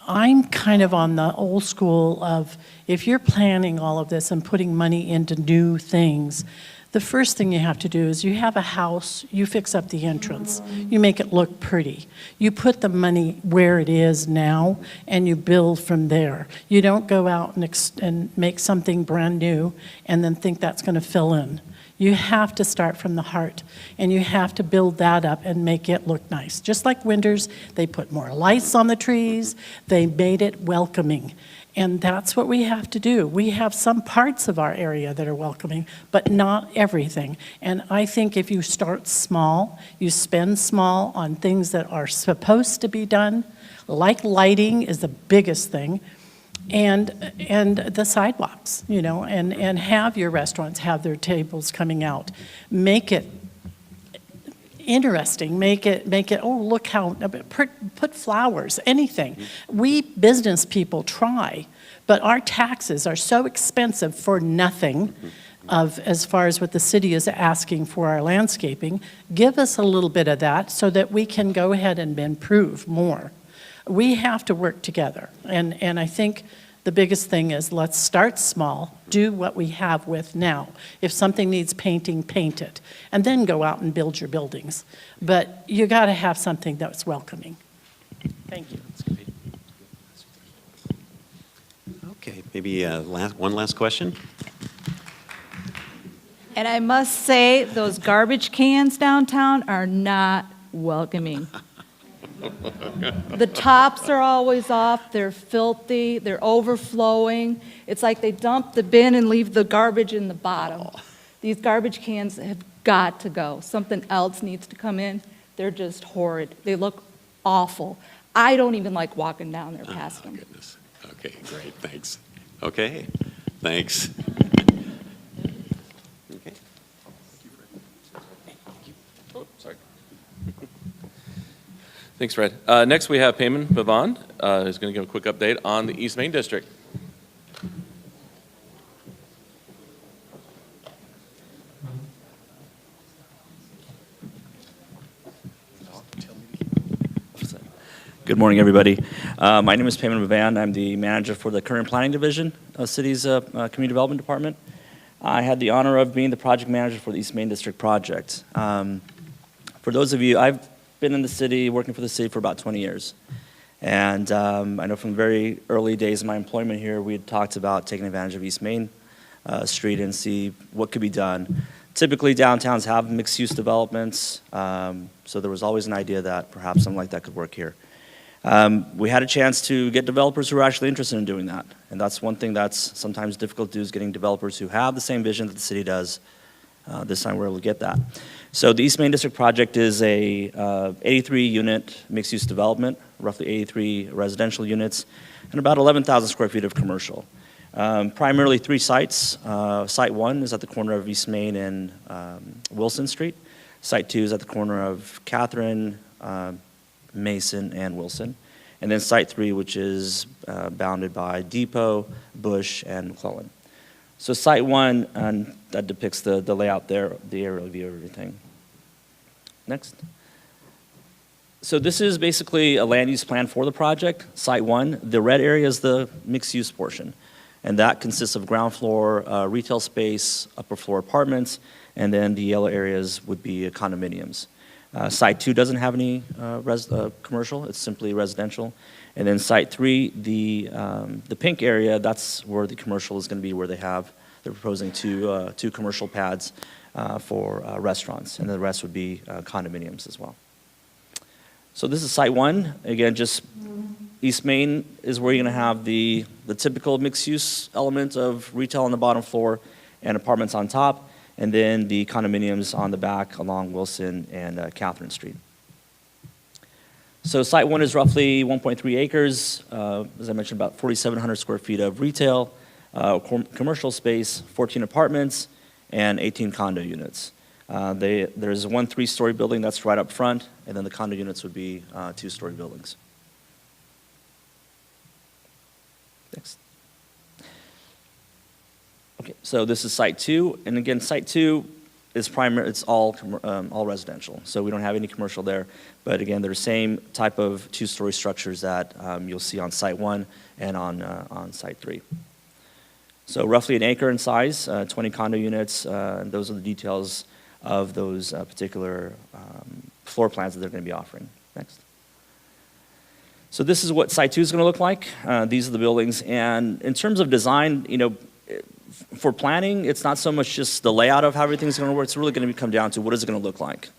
I'm kind of on the old school of if you're planning all of this and putting money into new things, the first thing you have to do is you have a house, you fix up the entrance, you make it look pretty. You put the money where it is now and you build from there. You don't go out and make something brand new and then think that's going to fill in. You have to start from the heart, and you have to build that up and make it look nice. Just like Winters, they put more lights on the trees, they made it welcoming. And that's what we have to do. We have some parts of our area that are welcoming, but not everything. And I think if you start small, you spend small on things that are supposed to be done, like lighting is the biggest thing, and the sidewalks, you know, and have your restaurants have their tables coming out. Make it interesting, make it, oh, look how, put flowers, anything. We business people try, but our taxes are so expensive for nothing as far as what the city is asking for our landscaping. Give us a little bit of that so that we can go ahead and improve more. We have to work together, and I think the biggest thing is let's start small, do what we have with now. If something needs painting, paint it, and then go out and build your buildings. But you got to have something that's welcoming. Thank you. Okay, maybe one last question. And I must say, those garbage cans downtown are not welcoming. The tops are always off, they're filthy, they're overflowing. It's like they dump the bin and leave the garbage in the bottom. These garbage cans have got to go. Something else needs to come in. They're just horrid. They look awful. I don't even like walking down there past them. Goodness. Okay, great, thanks. Okay, thanks. Okay. Oh, sorry. Thanks, Fred. Next, we have Payman Bhavan, who's going to give a quick update on the East Main District. Good morning, everybody. My name is Payman Bhavan. I'm the manager for the current planning division of City's Community Development Department. I had the honor of being the project manager for the East Main District project. For those of you, I've been in the city, working for the city for about 20 years. And I know from the very early days of my employment here, we had talked about taking advantage of East Main Street and see what could be done. Typically, downtowns have mixed-use developments, so there was always an idea that perhaps something like that could work here. We had a chance to get developers who are actually interested in doing that. And that's one thing that's sometimes difficult to do, is getting developers who have the same vision that the city does. This time we're able to get that. So the East Main District project is a 83-unit mixed-use development, roughly 83 residential units, and about 11,000 square feet of commercial. Primarily 3 sites. Site 1 is at the corner of East Main and Wilson Street. Site 2 is at the corner of Catherine, Mason, and Wilson. And then Site 3, which is bounded by Depot, Bush, and McClellan. So Site 1, and that depicts the layout there, the aerial view of everything. Next. So this is basically a land use plan for the project. Site 1, the red area is the mixed use portion. And that consists of ground floor retail space, upper floor apartments, and then the yellow areas would be condominiums. Site 2 doesn't have any commercial, it's simply residential. And then Site 3, the pink area, that's where the commercial is going to be, where they're proposing two commercial pads for restaurants, and the rest would be condominiums as well. So this is Site 1. Again, just East Main is where you're going to have the typical mixed-use element of retail on the bottom floor and apartments on top, and then the condominiums on the back along Wilson and Catherine Street. So Site 1 is roughly 1.3 acres, as I mentioned, about 4,700 square feet of retail, commercial space, 14 apartments, and 18 condo units. There's one 3-story building that's right up front, and then the condo units would be 2-story buildings. Next. Okay, so this is Site 2, and again, Site 2 is it's all residential, so we don't have any commercial there. But again, they're the same type of 2-story structures that you'll see on Site 1 and on Site 3. So roughly an acre in size, 20 condo units, and those are the details of those particular floor plans that they're going to be offering. Next. So this is what Site 2 is going to look like. These are the buildings, and in terms of design, for planning, it's not so much just the layout of how everything's going to work. It's really going to come down to what is it going to look like.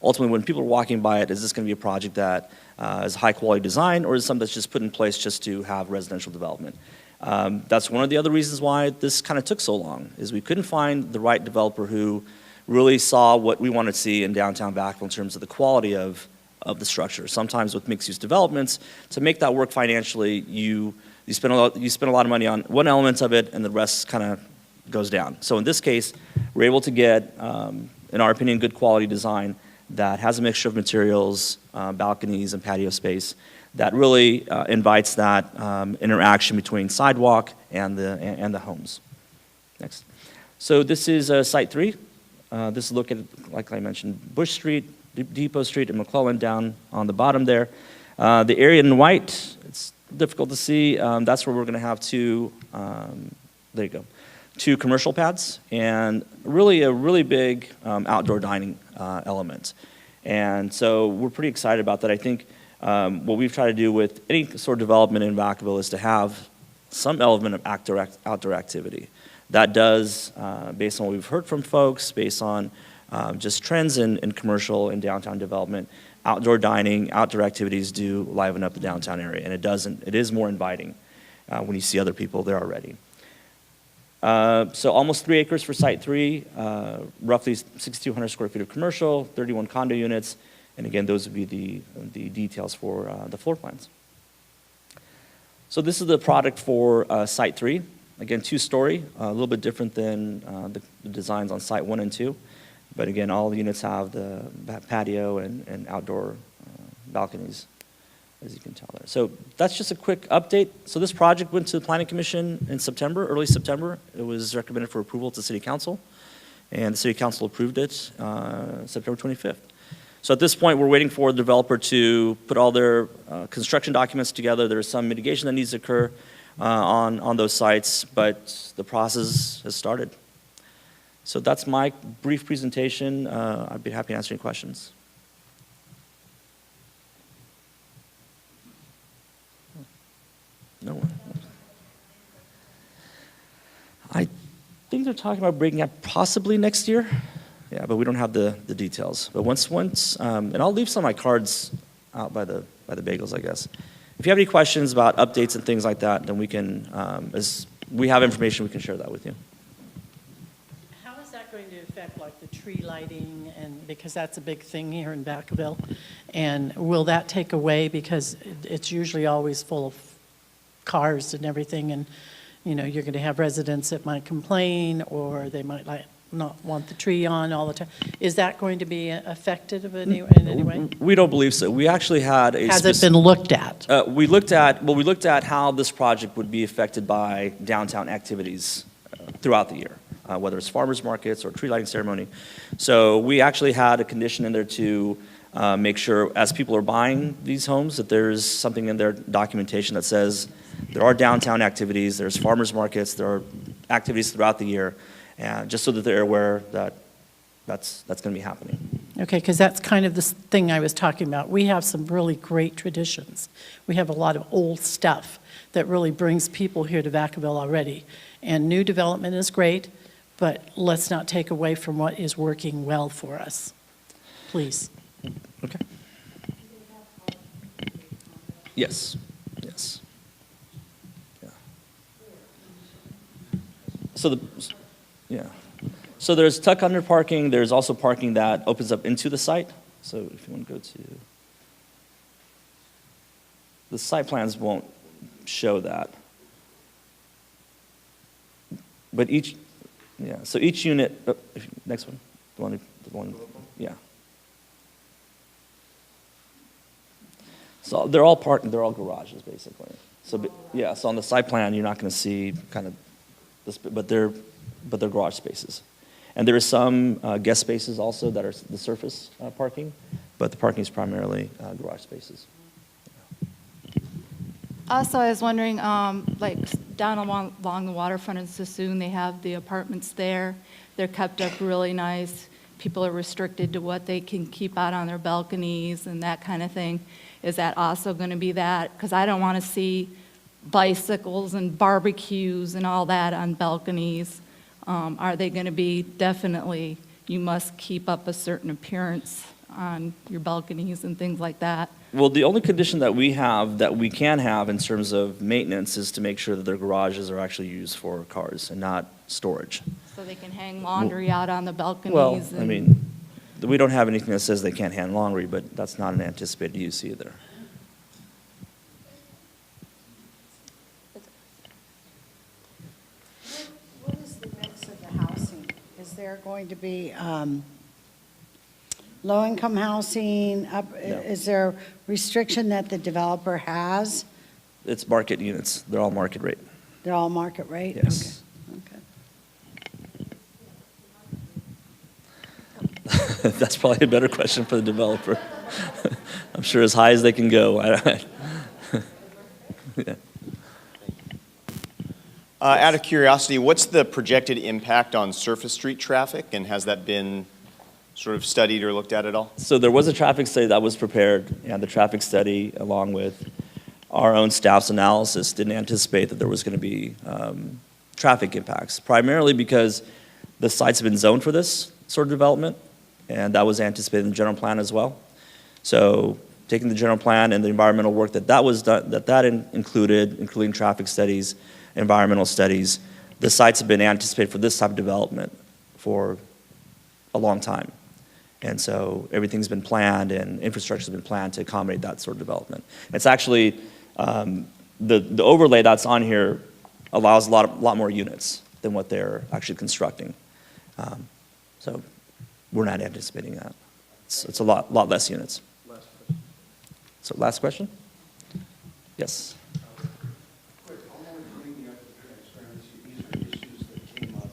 Ultimately, when people are walking by it, is this going to be a project that is high-quality design, or is it something that's just put in place just to have residential development? That's one of the other reasons why this kind of took so long, is we couldn't find the right developer who really saw what we wanted to see in downtown Vacaville in terms of the quality of the structure. Sometimes with mixed-use developments, to make that work financially, you spend a lot of money on one element of it, and the rest kind of goes down. So in this case, we're able to get, in our opinion, good quality design that has a mixture of materials, balconies, and patio space that really invites that interaction between sidewalk and the homes. Next. So this is Site 3. This is located, like I mentioned, Bush Street, Depot Street, and McClellan down on the bottom there. The area in white, it's difficult to see. That's where we're going to have two commercial pads and a really big outdoor dining element. And so we're pretty excited about that. I think what we've tried to do with any sort of development in Vacaville is to have some element of outdoor activity. That does, based on what we've heard from folks, based on just trends in commercial and downtown development. Outdoor dining, outdoor activities do liven up the downtown area, and it is more inviting when you see other people there already. So almost 3 acres for Site 3, roughly 6,200 square feet of commercial, 31 condo units, and again, those would be the details for the floor plans. So this is the product for Site 3. Again, 2-story, a little bit different than the designs on Site 1 and 2. But again, all the units have the patio and outdoor balconies, as you can tell there. So that's just a quick update. So this project went to the Planning Commission in September, early September. It was recommended for approval to City Council, and the City Council approved it September 25th. So at this point, we're waiting for the developer to put all their construction documents together. There's some mitigation that needs to occur on those sites, but the process has started. So that's my brief presentation. I'd be happy to answer any questions. No one. I think they're talking about breaking up possibly next year. Yeah, but we don't have the details. But once, and I'll leave some of my cards out by the bagels, I guess. If you have any questions about updates and things like that, then we can, as we have information, we can share that with you. How is that going to affect like the tree lighting, and because that's a big thing here in Vacaville? And will that take away, because it's usually always full of cars and everything, and you're going to have residents that might complain, or they might not want the tree on all the time. Is that going to be affected in any way? We don't believe so. We actually had a... Has it been looked at? We looked at how this project would be affected by downtown activities throughout the year, whether it's farmers markets or tree lighting ceremony. So we actually had a condition in there to make sure, as people are buying these homes, that there's something in their documentation that says there are downtown activities, there's farmers markets, there are activities throughout the year, and just so that they're aware that that's going to be happening. Okay, because that's kind of the thing I was talking about. We have some really great traditions. We have a lot of old stuff that really brings people here to Vacaville already. And new development is great, but let's not take away from what is working well for us. Please. Okay. Yes. Yes. Yeah. So there's tuck under parking. There's also parking that opens up into the site. So if you want to go to the site plans, won't show that. But so each unit. Next one. The one. Yeah. So they're all garages basically. So yeah. So on the site plan, you're not going to see kind of this, but they're garage spaces. And there are some guest spaces also that are the surface parking, but the parking is primarily garage spaces. Also, I was wondering, like down along the waterfront in Sassoon, they have the apartments there. They're kept up really nice. People are restricted to what they can keep out on their balconies and that kind of thing. Is that also going to be that? Because I don't want to see bicycles and barbecues and all that on balconies. Are they going to be definitely, you must keep up a certain appearance on your balconies and things like that? Well, the only condition that we can have in terms of maintenance is to make sure that their garages are actually used for cars and not storage. So they can hang laundry out on the balconies? Well, I mean, we don't have anything that says they can't hang laundry, but that's not an anticipated use either. What is the mix of the housing? Is there going to be low-income housing? No. Is there restriction that the developer has? It's market units. They're all market rate. They're all market rate? Yes. Okay. That's probably a better question for the developer. I'm sure as high as they can go. Yeah. Out of curiosity, what's the projected impact on surface street traffic, and has that been sort of studied or looked at all? So there was a traffic study that was prepared, and the traffic study, along with our own staff's analysis, didn't anticipate that there was going to be traffic impacts, primarily because the sites have been zoned for this sort of development. and that was anticipated in the general plan as well. So taking the general plan and the environmental work that was done, included, including traffic studies, environmental studies, the sites have been anticipated for this type of development for a long time. And so everything's been planned and infrastructure's been planned to accommodate that sort of development. It's actually, the overlay that's on here allows a lot more units than what they're actually constructing. So we're not anticipating that. It's a lot less units. So last question? Yes. Quick, I'm only bringing up the transparency. These are issues that came up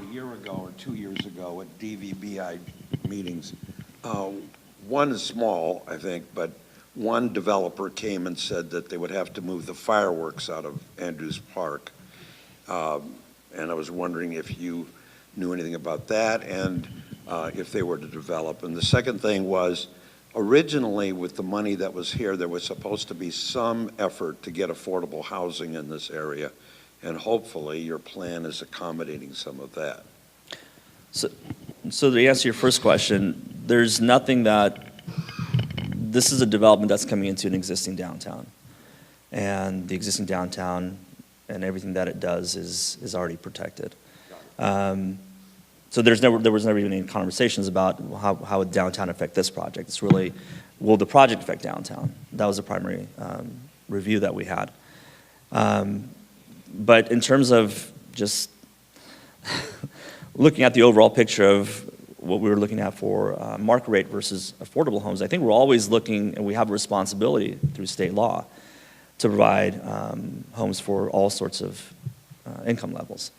a year ago or 2 years ago at DVBI meetings. One is small, I think, but one developer came and said that they would have to move the fireworks out of Andrews Park. And I was wondering if you knew anything about that and if they were to develop. And the second thing was, originally with the money that was here, there was supposed to be some effort to get affordable housing in this area. And hopefully your plan is accommodating some of that. So to answer your first question, there's nothing this is a development that's coming into an existing downtown. And the existing downtown and everything that it does is already protected. So there was never even any conversations about how would downtown affect this project. It's really, will the project affect downtown? That was the primary review that we had. But in terms of just looking at the overall picture of what we were looking at for market rate versus affordable homes, I think we're always looking, and we have a responsibility through state law to provide homes for all sorts of income levels.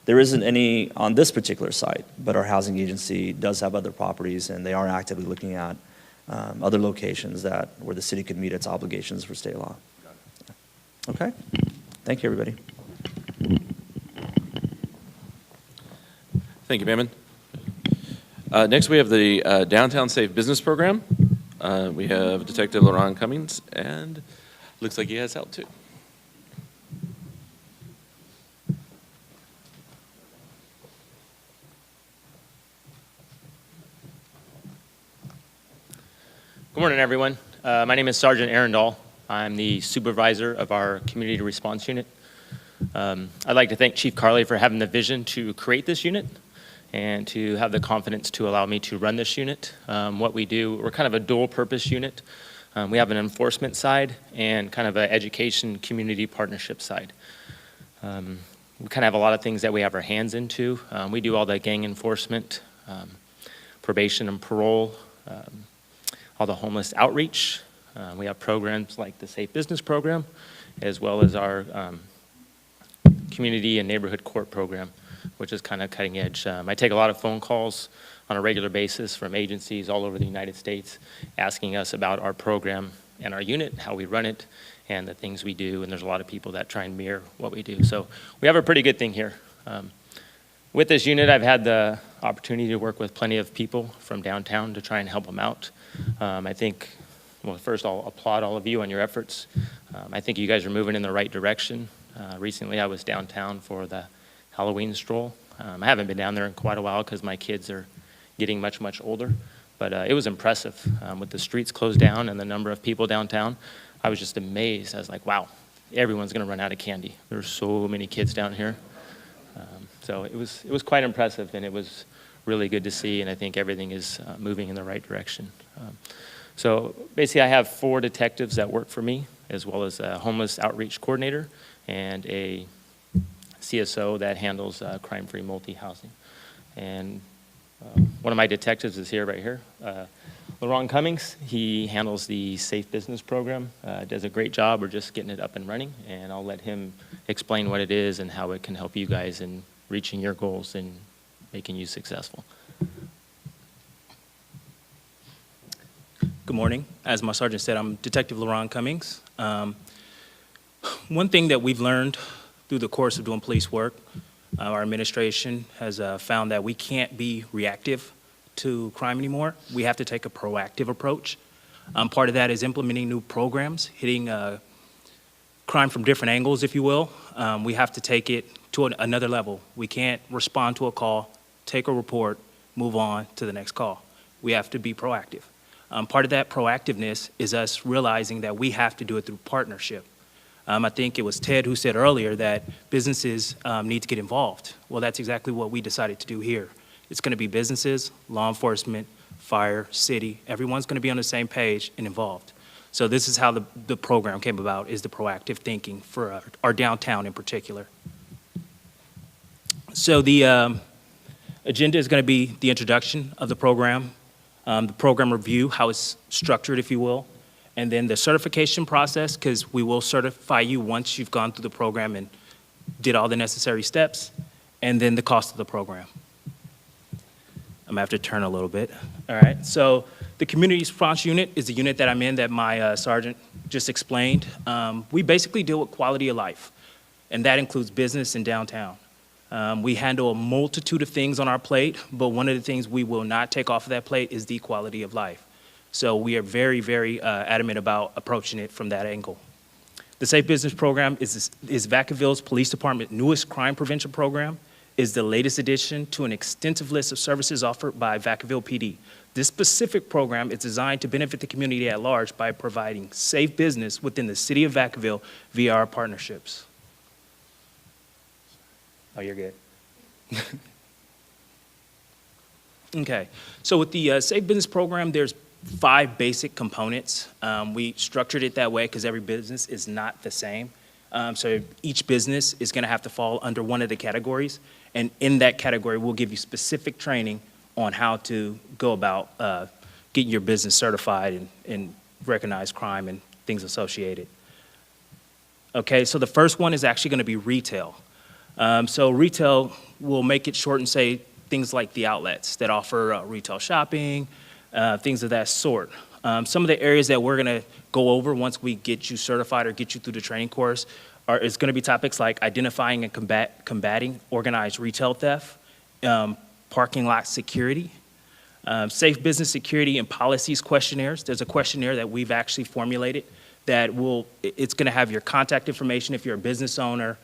There isn't any on this particular site, but our housing agency does have other properties, and they are actively looking at other locations where the city could meet its obligations for state law. Okay? Thank you, everybody. Thank you, Payman. Next, we have the Downtown Safe Business Program. We have Detective Laurent Cummings, and looks like he has help too. Good morning, everyone. My name is Sergeant Arundel. I'm the supervisor of our community response unit. I'd like to thank Chief Carley for having the vision to create this unit and to have the confidence to allow me to run this unit. What we do, we're kind of a dual purpose unit. We have an enforcement side and kind of an education community partnership side. We kind of have a lot of things that we have our hands into. We do all the gang enforcement, probation and parole, all the homeless outreach. We have programs like the Safe Business Program, as well as our community and neighborhood court program, which is kind of cutting edge. I take a lot of phone calls on a regular basis from agencies all over the United States asking us about our program and our unit, how we run it, and the things we do, and there's a lot of people that try and mirror what we do. So we have a pretty good thing here. With this unit, I've had the opportunity to work with plenty of people from downtown to try and help them out. I think, well, first I'll applaud all of you on your efforts. I think you guys are moving in the right direction. Recently I was downtown for the Halloween stroll. I haven't been down there in quite a while because my kids are getting much, much older, but it was impressive. With the streets closed down and the number of people downtown, I was just amazed. I was like, wow, everyone's gonna run out of candy. There's so many kids down here. So it was quite impressive, and it was really good to see, and I think everything is moving in the right direction. So basically I have 4 detectives that work for me, as well as a homeless outreach coordinator and a CSO that handles crime-free multi-housing. And one of my detectives is here, right here, Laurent Cummings. He handles the Safe Business Program, does a great job. We're just getting it up and running, and I'll let him explain what it is and how it can help you guys in reaching your goals and making you successful. Good morning. As my sergeant said, I'm Detective Laurent Cummings. One thing that we've learned through the course of doing police work, our administration has found that we can't be reactive to crime anymore. We have to take a proactive approach. Part of that is implementing new programs, hitting crime from different angles, if you will. We have to take it to another level. We can't respond to a call, take a report, move on to the next call. We have to be proactive. Part of that proactiveness is us realizing that we have to do it through partnership. I think it was Ted who said earlier that businesses need to get involved. Well, that's exactly what we decided to do here. It's going to be businesses, law enforcement, fire, city. Everyone's going to be on the same page and involved. So this is how the program came about, is the proactive thinking for our downtown in particular. So the agenda is going to be the introduction of the program review, how it's structured, if you will, and then the certification process, because we will certify you once you've gone through the program and did all the necessary steps, and then the cost of the program. I'm gonna have to turn a little bit. All right, so the community response unit is the unit that I'm in that my sergeant just explained. We basically deal with quality of life, and that includes business and downtown. We handle a multitude of things on our plate, but one of the things we will not take off of that plate is the quality of life. So we are very, very adamant about approaching it from that angle. The Safe Business Program is Vacaville's Police Department's newest crime prevention program, is the latest addition to an extensive list of services offered by Vacaville PD. This specific program is designed to benefit the community at large by providing safe business within the City of Vacaville via our partnerships. Oh, you're good. Okay, so with the Safe Business Program, there's 5 basic components. We structured it that way because every business is not the same. So each business is going to have to fall under one of the categories, and in that category, we'll give you specific training on how to go about getting your business certified and recognize crime and things associated. Okay, so the first one is actually going to be retail. So retail, will make it short and say things like the outlets that offer retail shopping, things of that sort. Some of the areas that we're going to go over once we get you certified or get you through the training course is going to be topics like identifying and combating organized retail theft, parking lot security, safe business security and policies questionnaires. There's a questionnaire that we've actually formulated that it's going to have your contact information if you're a business owner,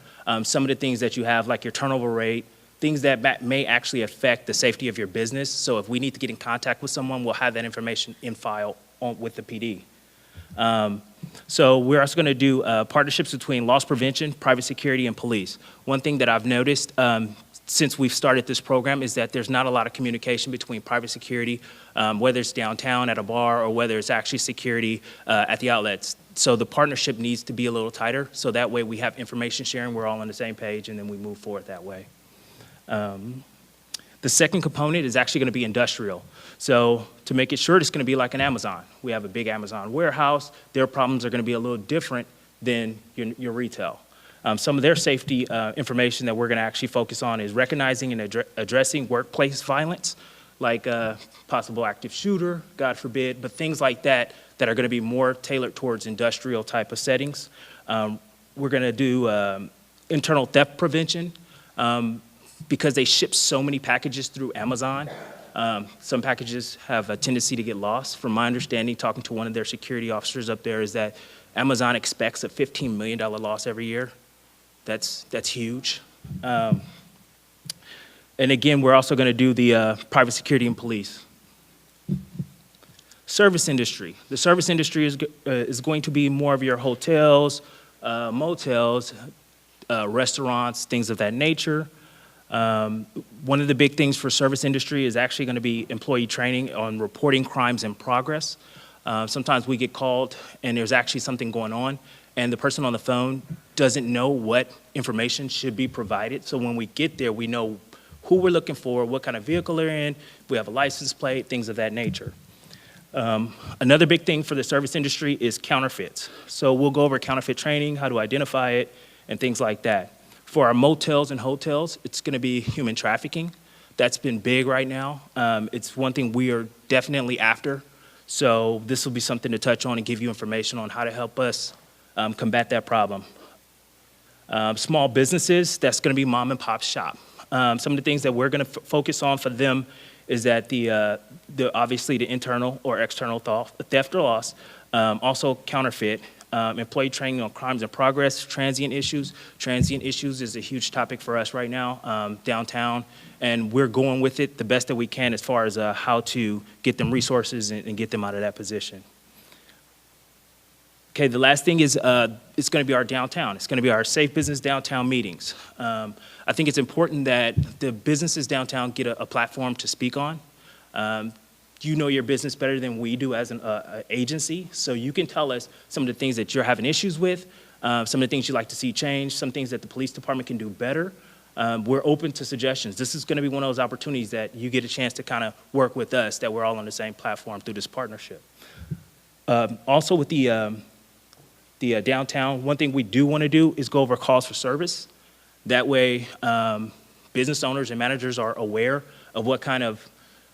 some of the things that you have like your turnover rate, things that may actually affect the safety of your business. So if we need to get in contact with someone, we'll have that information in file with the PD. So we're also going to do partnerships between loss prevention, private security, and police. One thing that I've noticed since we've started this program is that there's not a lot of communication between private security, whether it's downtown at a bar or whether it's actually security at the outlets. So the partnership needs to be a little tighter, so that way we have information sharing, we're all on the same page, and then we move forward that way. The second component is actually going to be industrial. So to make it short, it's going to be like an Amazon. We have a big Amazon warehouse. Their problems are going to be a little different than your retail. Some of their safety information that we're going to actually focus on is recognizing and addressing workplace violence, like possible active shooter, God forbid, but things like that that are going to be more tailored towards industrial type of settings. We're going to do internal theft prevention. Because they ship so many packages through Amazon, some packages have a tendency to get lost. From my understanding, talking to one of their security officers up there, is that Amazon expects a $15 million loss every year. That's huge. And again, we're also going to do the private security and police. Service industry. The service industry is going to be more of your hotels, motels, restaurants, things of that nature. One of the big things for service industry is actually going to be employee training on reporting crimes in progress. Sometimes we get called and there's actually something going on and the person on the phone doesn't know what information should be provided. So when we get there, we know who we're looking for, what kind of vehicle they're in, we have a license plate, things of that nature. Another big thing for the service industry is counterfeits. So we'll go over counterfeit training, how to identify it, and things like that. For our motels and hotels, it's going to be human trafficking. That's been big right now. It's one thing we are definitely after. So this will be something to touch on and give you information on how to help us combat that problem. Small businesses, that's going to be mom and pop shop. Some of the things that we're going to focus on for them is that obviously the internal or external theft or loss, also counterfeit, employee training on crimes in progress, transient issues. Transient issues is a huge topic for us right now downtown, and we're going with it the best that we can as far as how to get them resources and get them out of that position. Okay, the last thing is it's going to be our downtown. It's going to be our Safe Business Downtown meetings. I think it's important that the businesses downtown get a platform to speak on. You know your business better than we do as an agency, so you can tell us some of the things that you're having issues with, some of the things you'd like to see change, some things that the police department can do better. We're open to suggestions. This is going to be one of those opportunities that you get a chance to kind of work with us, that we're all on the same platform through this partnership. Also with the downtown, one thing we do want to do is go over calls for service. That way, business owners and managers are aware of what kind of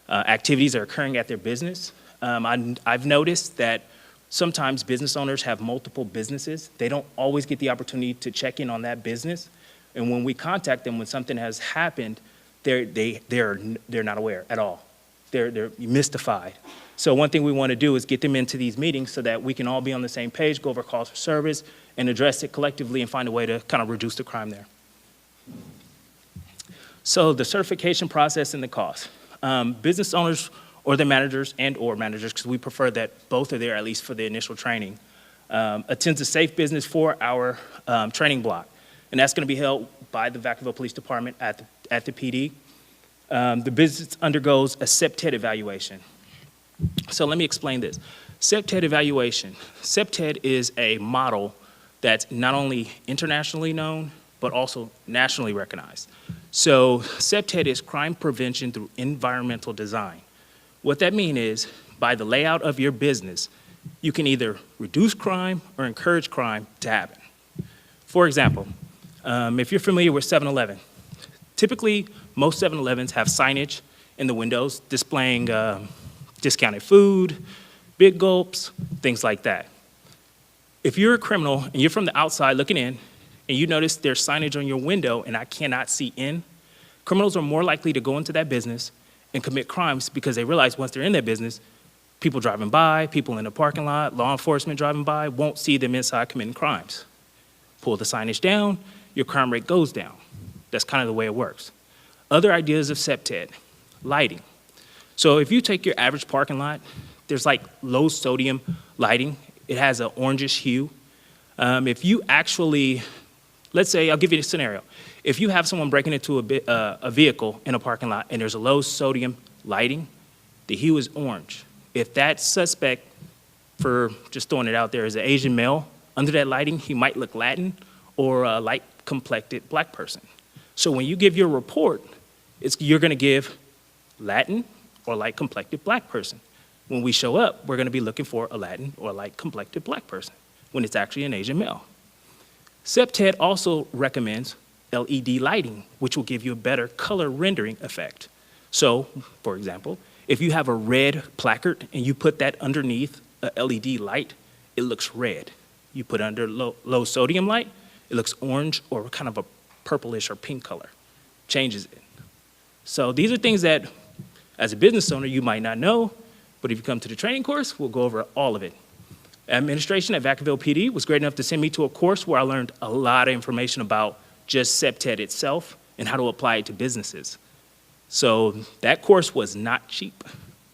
activities are occurring at their business. I've noticed that sometimes business owners have multiple businesses. They don't always get the opportunity to check in on that business. And when we contact them when something has happened, they're not aware at all. They're mystified. So one thing we want to do is get them into these meetings so that we can all be on the same page, go over calls for service, and address it collectively and find a way to kind of reduce the crime there. So the certification process and the cost. Business owners or their managers or managers, because we prefer that both are there at least for the initial training, attends a Safe Business 4-hour training block. And that's going to be held by the Vacaville Police Department at the PD. The business undergoes a CEPTED evaluation. So let me explain this. CEPTED evaluation. CEPTED is a model that's not only internationally known, but also nationally recognized. So CEPTED is crime prevention through environmental design. What that means is, by the layout of your business, you can either reduce crime or encourage crime to happen. For example, if you're familiar with 7-Eleven, typically most 7-Elevens have signage in the windows displaying discounted food, big gulps, things like that. If you're a criminal and you're from the outside looking in, and you notice there's signage on your window and I cannot see in, criminals are more likely to go into that business and commit crimes because they realize once they're in that business, people driving by, people in the parking lot, law enforcement driving by won't see them inside committing crimes. Pull the signage down, your crime rate goes down. That's kind of the way it works. Other ideas of CEPTED, lighting. So if you take your average parking lot, there's like low sodium lighting. It has an orangish hue. If you actually, let's say, I'll give you a scenario. If you have someone breaking into a vehicle in a parking lot and there's a low sodium lighting, the hue is orange. If that suspect, for just throwing it out there, is an Asian male, under that lighting, he might look Latin or a light-complected black person. So when you give your report, you're going to give Latin or light-complected black person. When we show up, we're going to be looking for a Latin or light-complected black person when it's actually an Asian male. CEPTED also recommends LED lighting, which will give you a better color rendering effect. So, for example, if you have a red placard and you put that underneath a LED light, it looks red. You put it under low sodium light, it looks orange or kind of a purplish or pink color. Changes it. So these are things that, as a business owner, you might not know, but if you come to the training course, we'll go over all of it. Administration at Vacaville PD was great enough to send me to a course where I learned a lot of information about just CEPTED itself and how to apply it to businesses. So that course was not cheap,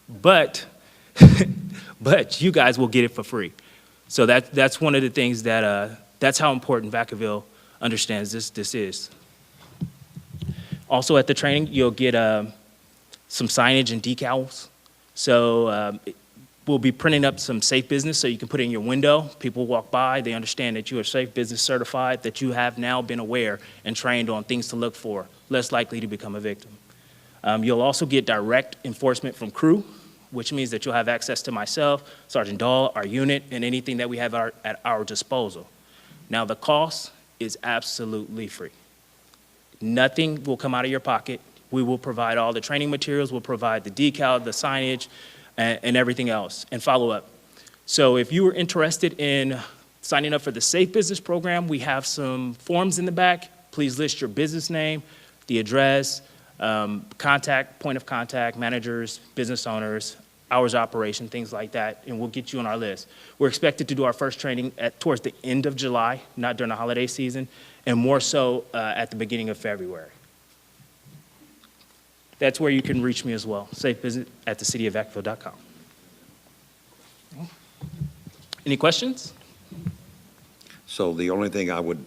but you guys will get it for free. So that's one of the things that, that's how important Vacaville understands this is. Also at the training, you'll get some signage and decals. So we'll be printing up some safe business so you can put it in your window. People walk by, they understand that you are safe business certified, that you have now been aware and trained on things to look for, less likely to become a victim. You'll also get direct enforcement from crew, which means that you'll have access to myself, Sergeant Dahl, our unit, and anything that we have at our disposal. Now the cost is absolutely free. Nothing will come out of your pocket. We will provide all the training materials, we'll provide the decal, the signage, and everything else, and follow up. So if you are interested in signing up for the Safe Business Program, we have some forms in the back. Please list your business name, the address, point of contact, managers, business owners, hours of operation, things like that, and we'll get you on our list. We're expected to do our first training towards the end of July, not during the holiday season, and more so at the beginning of February. That's where you can reach me as well. Safe visit at thecityofvacaville.com. Any questions? So the only thing I would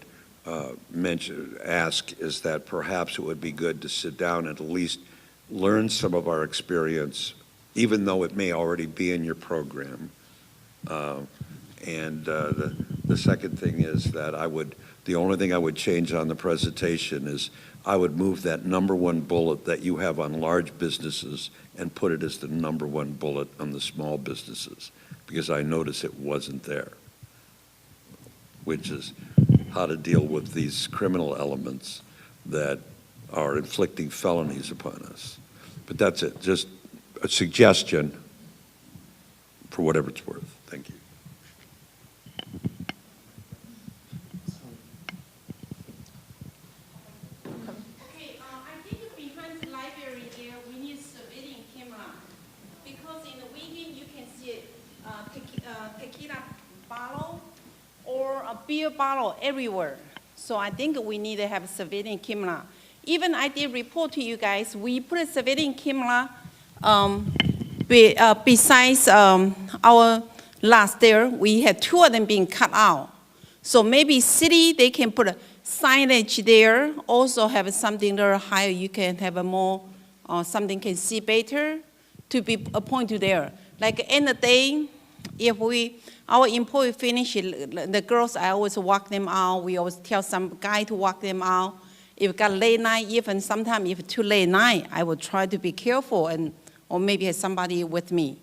ask is that perhaps it would be good to sit down and at least learn some of our experience, even though it may already be in your program. The second thing is that the only thing I would change on the presentation is I would move that number one bullet that you have on large businesses and put it as the number one bullet on the small businesses, because I noticed it wasn't there, which is how to deal with these criminal elements that are inflicting felonies upon us. But that's it, just a suggestion for whatever it's worth. Thank you. Okay, I think behind the library there, we need surveilling camera. Because in the weekend, you can see tequila bottle or a beer bottle everywhere. So I think we need to have surveilling camera. Even I did report to you guys, we put a surveilling camera besides our lot there. We had 2 of them being cut out. So maybe city, they can put a signage there, also have something there higher, you can have a more, something can see better to be appointed there. Like in the day, if our employee finish, the girls, I always walk them out. We always tell some guy to walk them out. If got late night, even sometimes if too late night, I will try to be careful or maybe have somebody with me,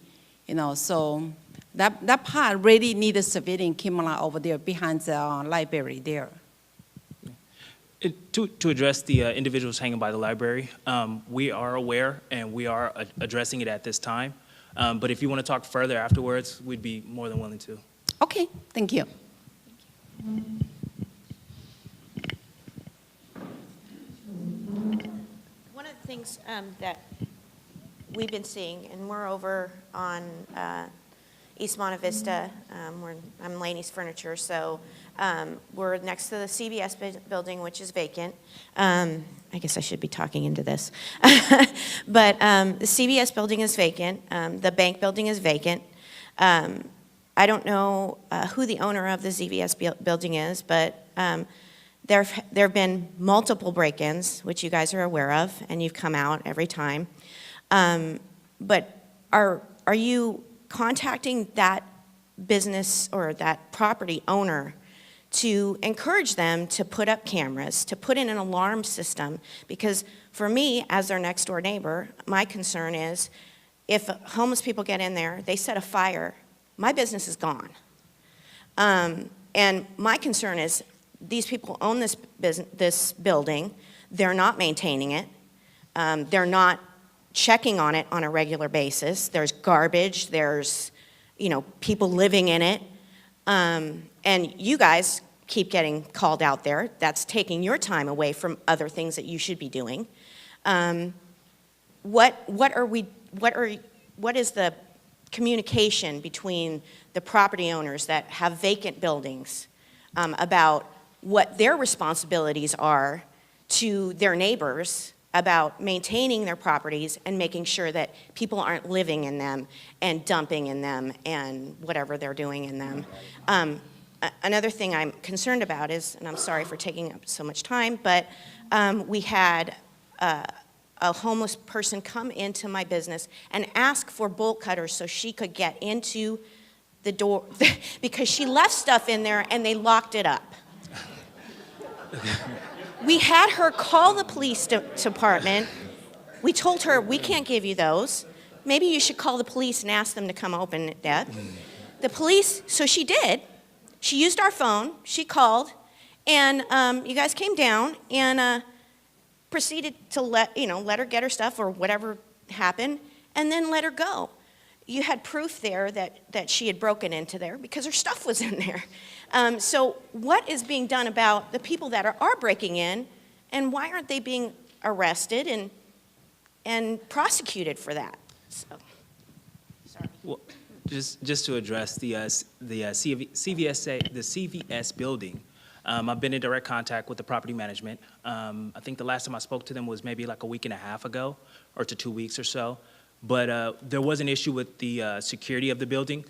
so that part really need a surveilling camera over there behind the library there. To address the individuals hanging by the library, we are aware and we are addressing it at this time. But if you want to talk further afterwards, we'd be more than willing to. Okay, thank you. One of the things that we've been seeing, and we're over on East Monte Vista, I'm Laney's Furniture, so we're next to the CVS building, which is vacant. I guess I should be talking into this. But the CVS building is vacant. The bank building is vacant. I don't know who the owner of the CVS building is, but there have been multiple break-ins, which you guys are aware of, and you've come out every time. But are you contacting that business or that property owner to encourage them to put up cameras, to put in an alarm system? Because for me, as their next door neighbor, my concern is if homeless people get in there, they set a fire, my business is gone. And my concern is these people own this building, they're not maintaining it, they're not checking on it on a regular basis. There's garbage, there's people living in it, and you guys keep getting called out there. That's taking your time away from other things that you should be doing. What is the communication between the property owners that have vacant buildings about what their responsibilities are to their neighbors about maintaining their properties and making sure that people aren't living in them and dumping in them and whatever they're doing in them? Another thing I'm concerned about is, and I'm sorry for taking up so much time, but we had a homeless person come into my business and ask for bolt cutters so she could get into the door because she left stuff in there and they locked it up. We had her call the police department. We told her, we can't give you those. Maybe you should call the police and ask them to come open it up. The police, so she did. She used our phone, she called, and you guys came down and proceeded to let her get her stuff or whatever happened, and then let her go. You had proof there that she had broken into there because her stuff was in there. So what is being done about the people that are breaking in, and why aren't they being arrested and prosecuted for that? So sorry. Well, just to address the CVS building, I've been in direct contact with the property management. I think the last time I spoke to them was maybe like a week and a half ago, or to 2 weeks or so. But there was an issue with the security of the building.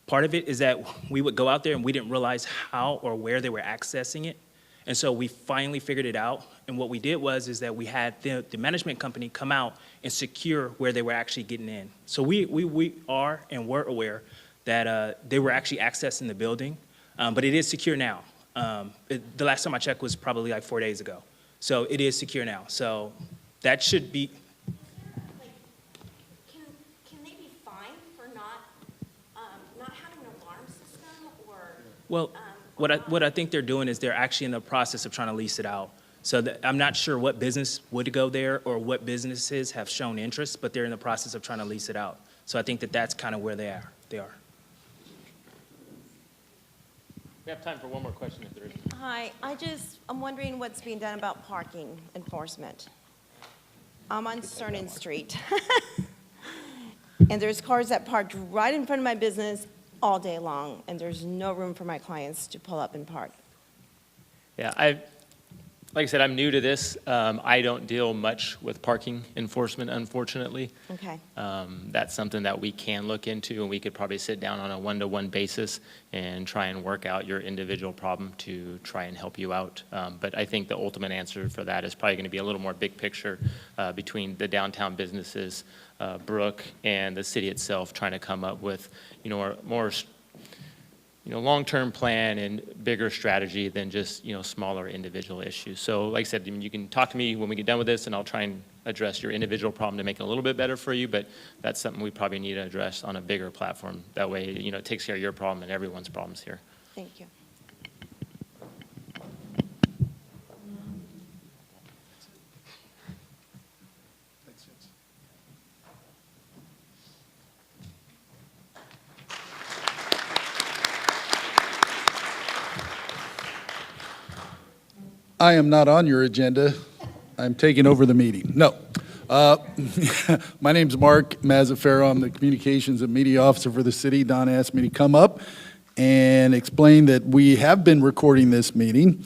Part of it is that we would go out there and we didn't realize how or where they were accessing it. And so we finally figured it out. And what we did is that we had the management company come out and secure where they were actually getting in. So we are and were aware that they were actually accessing the building, but it is secure now. The last time I checked was probably like 4 days ago. So it is secure now. So that should be. Can they be fined for not having an alarm system or? Well, what I think they're doing is they're actually in the process of trying to lease it out. So I'm not sure what business would go there or what businesses have shown interest, but they're in the process of trying to lease it out. So I think that that's kind of where they are. We have time for one more question if there is. Hi, I'm wondering what's being done about parking enforcement. I'm on Cernan Street. And there's cars that parked right in front of my business all day long, and there's no room for my clients to pull up and park. Yeah, like I said, I'm new to this. I don't deal much with parking enforcement, unfortunately. Okay. That's something that we can look into, and we could probably sit down on a one-to-one basis and try and work out your individual problem to try and help you out. But I think the ultimate answer for that is probably going to be a little more big picture between the downtown businesses, Brook, and the city itself, trying to come up with, more long-term plan and bigger strategy than just, smaller individual issues. So like I said, you can talk to me when we get done with this, and I'll try and address your individual problem to make it a little bit better for you, but that's something we probably need to address on a bigger platform. That way, it takes care of your problem and everyone's problems here. Thank you. I am not on your agenda. I'm taking over the meeting. No. My name's Mark Mazzaferro. I'm the Communications and Media Officer for the city. Don asked me to come up and explain that we have been recording this meeting,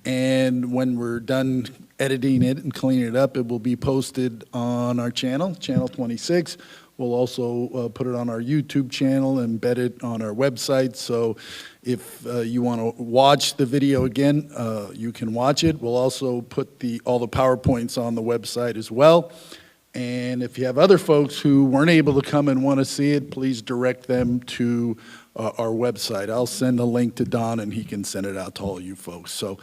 and when we're done editing it and cleaning it up, it will be posted on our channel, Channel 26. We'll also put it on our YouTube channel, embed it on our website. So if you want to watch the video again, you can watch it. We'll also put all the PowerPoints on the website as well. And if you have other folks who weren't able to come and want to see it, please direct them to our website. I'll send a link to Don, and he can send it out to all you folks. So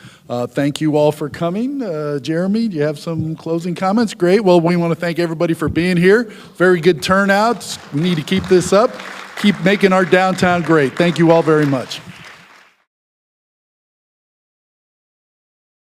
thank you all for coming. Jeremy, do you have some closing comments? Great. Well, we want to thank everybody for being here. Very good turnout. We need to keep this up. Keep making our downtown great. Thank you all very much.